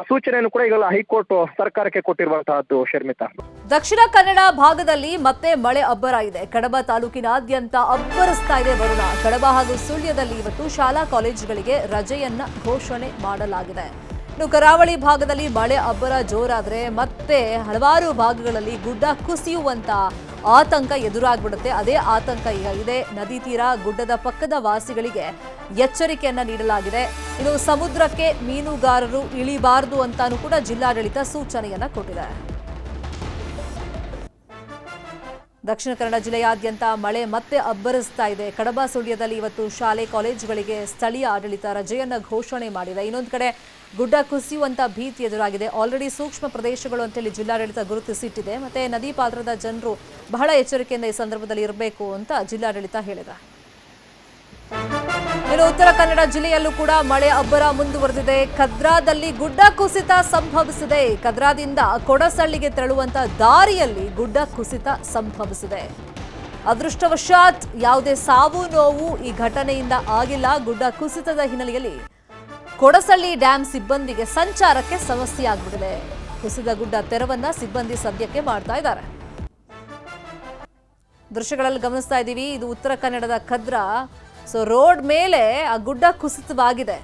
ಸೂಚನೆಯನ್ನು ಕೂಡ ಈಗಲ್ಲ ಹೈಕೋರ್ಟ್ ಸರ್ಕಾರಕ್ಕೆ ಕೊಟ್ಟಿರುವಂತಹದ್ದು. ಶರ್ಮಿತಾ, ದಕ್ಷಿಣ ಕನ್ನಡ ಭಾಗದಲ್ಲಿ ಮತ್ತೆ ಮಳೆ ಅಬ್ಬರ ಇದೆ. ಕಡಬ ತಾಲೂಕಿನಾದ್ಯಂತ ಅಬ್ಬರಿಸ್ತಾ ಇದೆ ವರುಣ. ಕಡಬ ಹಾಗೂ ಸುಳ್ಯದಲ್ಲಿ ಇವತ್ತು ಶಾಲಾ ಕಾಲೇಜುಗಳಿಗೆ ರಜೆಯನ್ನ ಘೋಷಣೆ ಮಾಡಲಾಗಿದೆ. ಇನ್ನು ಕರಾವಳಿ ಭಾಗದಲ್ಲಿ ಮಳೆ ಅಬ್ಬರ ಜೋರಾದ್ರೆ ಮತ್ತೆ ಹಲವಾರು ಭಾಗಗಳಲ್ಲಿ ಗುಡ್ಡ ಕುಸಿಯುವಂತ ಆತಂಕ ಎದುರಾಗ್ಬಿಡುತ್ತೆ. ಅದೇ ಆತಂಕ ಈಗ ಇದೆ. ನದಿ ತೀರ ಗುಡ್ಡದ ಪಕ್ಕದ ವಾಸಿಗಳಿಗೆ ಎಚ್ಚರಿಕೆಯನ್ನ ನೀಡಲಾಗಿದೆ. ಇನ್ನು ಸಮುದ್ರಕ್ಕೆ ಮೀನುಗಾರರು ಇಳಿಬಾರದು ಅಂತಾನೂ ಕೂಡ ಜಿಲ್ಲಾಡಳಿತ ಸೂಚನೆಯನ್ನ ಕೊಟ್ಟಿದೆ. ದಕ್ಷಿಣ ಕನ್ನಡ ಜಿಲ್ಲೆಯಾದ್ಯಂತ ಮಳೆ ಮತ್ತೆ ಅಬ್ಬರಿಸ್ತಾ ಇದೆ. ಕಡಬ ಸುಳ್ಯದಲ್ಲಿ ಇವತ್ತು ಶಾಲೆ ಕಾಲೇಜುಗಳಿಗೆ ಸ್ಥಳೀಯ ಆಡಳಿತ ರಜೆಯನ್ನ ಘೋಷಣೆ ಮಾಡಿದೆ. ಇನ್ನೊಂದು ಕಡೆ ಗುಡ್ಡ ಕುಸಿಯುವಂತ ಭೀತಿ ಎದುರಾಗಿದೆ. ಆಲ್ರೆಡಿ ಸೂಕ್ಷ್ಮ ಪ್ರದೇಶಗಳು ಅಂತೇಳಿ ಜಿಲ್ಲಾಡಳಿತ ಗುರುತಿಸಿಟ್ಟಿದೆ. ಮತ್ತೆ ನದಿ ಪಾತ್ರದ ಜನರು ಬಹಳ ಎಚ್ಚರಿಕೆಯಿಂದ ಈ ಸಂದರ್ಭದಲ್ಲಿ ಇರಬೇಕು ಅಂತ ಜಿಲ್ಲಾಡಳಿತ ಹೇಳಿದೆ. ಇನ್ನು ಉತ್ತರ ಕನ್ನಡ ಜಿಲ್ಲೆಯಲ್ಲೂ ಕೂಡ ಮಳೆ ಅಬ್ಬರ ಮುಂದುವರೆದಿದೆ. ಕದ್ರಾದಲ್ಲಿ ಗುಡ್ಡ ಕುಸಿತ ಸಂಭವಿಸಿದೆ. ಕದ್ರಾದಿಂದ ಕೊಡಸಳ್ಳಿಗೆ ತೆರಳುವಂತ ದಾರಿಯಲ್ಲಿ ಗುಡ್ಡ ಕುಸಿತ ಸಂಭವಿಸಿದೆ. ಅದೃಷ್ಟವಶಾತ್ ಯಾವುದೇ ಸಾವು ನೋವು ಈ ಘಟನೆಯಿಂದ ಆಗಿಲ್ಲ. ಗುಡ್ಡ ಕುಸಿತದ ಹಿನ್ನೆಲೆಯಲ್ಲಿ ಕೊಡಸಳ್ಳಿ ಡ್ಯಾಂ ಸಿಬ್ಬಂದಿಗೆ ಸಂಚಾರಕ್ಕೆ ಸಮಸ್ಯೆ ಆಗ್ಬಿಟ್ಟಿದೆ. ಕುಸಿದ ಗುಡ್ಡ ತೆರವನ್ನ ಸಿಬ್ಬಂದಿ ಸದ್ಯಕ್ಕೆ ಮಾಡ್ತಾ ಇದ್ದಾರೆ. ದೃಶ್ಯಗಳಲ್ಲಿ ಗಮನಿಸ್ತಾ ಇದ್ದೀವಿ. ಇದು ಉತ್ತರ ಕನ್ನಡದ ಕದ್ರಾ. ಸೊ ರೋಡ್ ಮೇಲೆ ಆ ಗುಡ್ಡ ಕುಸಿತವಾಗಿದೆ.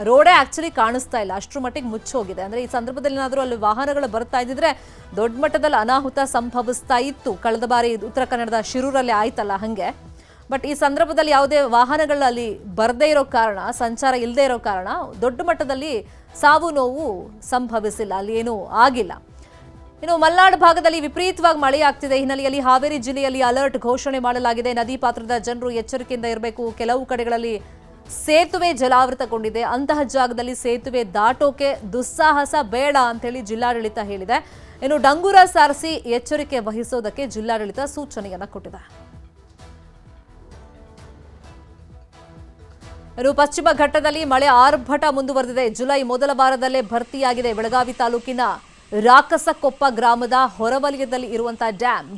ರೋಡೇ ಆಕ್ಚುಲಿ ಕಾಣಿಸ್ತಾ ಇಲ್ಲ, ಅಷ್ಟರ ಮಟ್ಟಿಗೆ ಮುಚ್ಚೋಗಿದೆ. ಅಂದ್ರೆ ಈ ಸಂದರ್ಭದಲ್ಲಿ ಏನಾದರೂ ಅಲ್ಲಿ ವಾಹನಗಳು ಬರ್ತಾ ಇದ್ದಿದ್ರೆ ದೊಡ್ಡ ಮಟ್ಟದಲ್ಲಿ ಅನಾಹುತ ಸಂಭವಿಸ್ತಾ ಇತ್ತು. ಕಳೆದ ಬಾರಿ ಉತ್ತರ ಕನ್ನಡದ ಶಿರೂರಲ್ಲಿ ಆಯ್ತಲ್ಲ ಹಂಗೆ. ಬಟ್ ಈ ಸಂದರ್ಭದಲ್ಲಿ ಯಾವುದೇ ವಾಹನಗಳು ಅಲ್ಲಿ ಬರದೇ ಇರೋ ಕಾರಣ, ಸಂಚಾರ ಇಲ್ಲದೆ ಇರೋ ಕಾರಣ ದೊಡ್ಡ ಮಟ್ಟದಲ್ಲಿ ಸಾವು ನೋವು ಸಂಭವಿಸಿಲ್ಲ, ಅಲ್ಲಿ ಏನೂ ಆಗಿಲ್ಲ. ಇನ್ನು ಮಲೆನಾಡು ಭಾಗದಲ್ಲಿ ವಿಪರೀತವಾಗಿ ಮಳೆಯಾಗ್ತಿದೆ. ಹಿನ್ನೆಲೆಯಲ್ಲಿ ಹಾವೇರಿ ಜಿಲ್ಲೆಯಲ್ಲಿ ಅಲರ್ಟ್ ಘೋಷಣೆ ಮಾಡಲಾಗಿದೆ. ನದಿ ಪಾತ್ರದ ಜನರು ಎಚ್ಚರಿಕೆಯಿಂದ ಇರಬೇಕು. ಕೆಲವು ಕಡೆಗಳಲ್ಲಿ ಸೇತುವೆ ಜಲಾವೃತಗೊಂಡಿದೆ. ಅಂತಹ ಜಾಗದಲ್ಲಿ ಸೇತುವೆ ದಾಟೋಕೆ ದುಸ್ಸಾಹಸ ಬೇಡ ಅಂತೇಳಿ ಜಿಲ್ಲಾಡಳಿತ ಹೇಳಿದೆ. ಇನ್ನು ಡಂಗೂರ ಸಾರಿಸಿ ಎಚ್ಚರಿಕೆ ವಹಿಸೋದಕ್ಕೆ ಜಿಲ್ಲಾಡಳಿತ ಸೂಚನೆಯನ್ನ ಕೊಟ್ಟಿದೆ. ಇನ್ನು ಪಶ್ಚಿಮ ಘಟ್ಟದಲ್ಲಿ ಮಳೆ ಆರ್ಭಟ ಮುಂದುವರೆದಿದೆ. ಜುಲೈ ಮೊದಲ ವಾರದಲ್ಲೇ ಭರ್ತಿಯಾಗಿದೆ. ಬೆಳಗಾವಿ ತಾಲೂಕಿನ ರಾಕಸಕೊಪ್ಪ ಗ್ರಾಮದ ಹೊರವಲಯದಲ್ಲಿ ಇರುವಂತಹ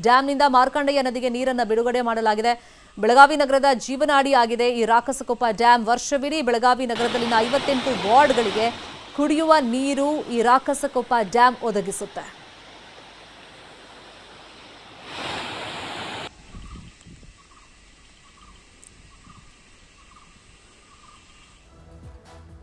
ಡ್ಯಾಂನಿಂದ ಮಾರ್ಕಂಡೆಯ ನದಿಗೆ ನೀರನ್ನು ಬಿಡುಗಡೆ ಮಾಡಲಾಗಿದೆ. ಬೆಳಗಾವಿ ನಗರದ ಜೀವನಾಡಿ ಆಗಿದೆ ಈ ರಾಕಸಕೊಪ್ಪ ಡ್ಯಾಂ. ವರ್ಷವಿಡೀ ಬೆಳಗಾವಿ ನಗರದಲ್ಲಿನ 58 ವಾರ್ಡ್ಗಳಿಗೆ ಕುಡಿಯುವ ನೀರು ಈ ರಾಕಸಕೊಪ್ಪ ಡ್ಯಾಂ ಒದಗಿಸುತ್ತೆ.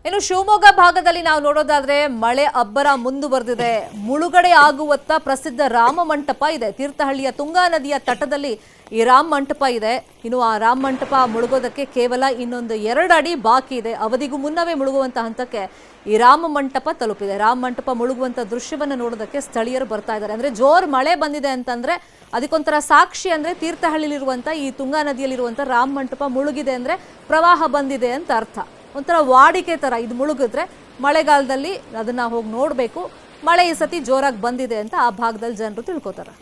ಇನ್ನು ಶಿವಮೊಗ್ಗ ಭಾಗದಲ್ಲಿ ನಾವು ನೋಡೋದಾದ್ರೆ ಮಳೆ ಅಬ್ಬರ ಮುಂದುವರೆದಿದೆ. ಮುಳುಗಡೆ ಆಗುವತ್ತ ಪ್ರಸಿದ್ಧ ರಾಮ ಮಂಟಪ ಇದೆ. ತೀರ್ಥಹಳ್ಳಿಯ ತುಂಗಾ ನದಿಯ ತಟದಲ್ಲಿ ಈ ರಾಮ ಮಂಟಪ ಇದೆ. ಇನ್ನು ಆ ರಾಮ ಮಂಟಪ ಮುಳುಗೋದಕ್ಕೆ ಕೇವಲ ಇನ್ನೊಂದು 2 ಅಡಿ ಬಾಕಿ ಇದೆ. ಅವಧಿಗೂ ಮುನ್ನವೇ ಮುಳುಗುವಂತ ಹಂತಕ್ಕೆ ಈ ರಾಮ ಮಂಟಪ ತಲುಪಿದೆ. ರಾಮ ಮಂಟಪ ಮುಳುಗುವಂತ ದೃಶ್ಯವನ್ನು ನೋಡೋದಕ್ಕೆ ಸ್ಥಳೀಯರು ಬರ್ತಾ ಇದ್ದಾರೆ. ಅಂದ್ರೆ ಜೋರ್ ಮಳೆ ಬಂದಿದೆ ಅಂತಂದ್ರೆ ಅದಕ್ಕೊಂಥರ ಸಾಕ್ಷಿ. ಅಂದ್ರೆ ತೀರ್ಥಹಳ್ಳಿಲಿರುವಂತ ಈ ತುಂಗಾ ನದಿಯಲ್ಲಿರುವಂತ ರಾಮ ಮಂಟಪ ಮುಳುಗಿದೆ ಅಂದ್ರೆ ಪ್ರವಾಹ ಬಂದಿದೆ ಅಂತ ಅರ್ಥ. ಒಂಥರ ವಾಡಿಕೆ ತರ ಇದು ಮುಳುಗಿದ್ರೆ ಮಳೆಗಾಲದಲ್ಲಿ ಅದನ್ನ ಹೋಗಿ ನೋಡಬೇಕು. ಮಳೆ ಈ ಸತಿ ಜೋರಾಗಿ ಬಂದಿದೆ ಅಂತ ಆ ಭಾಗದಲ್ಲಿ ಜನರು ತಿಳ್ಕೊತಾರೆ.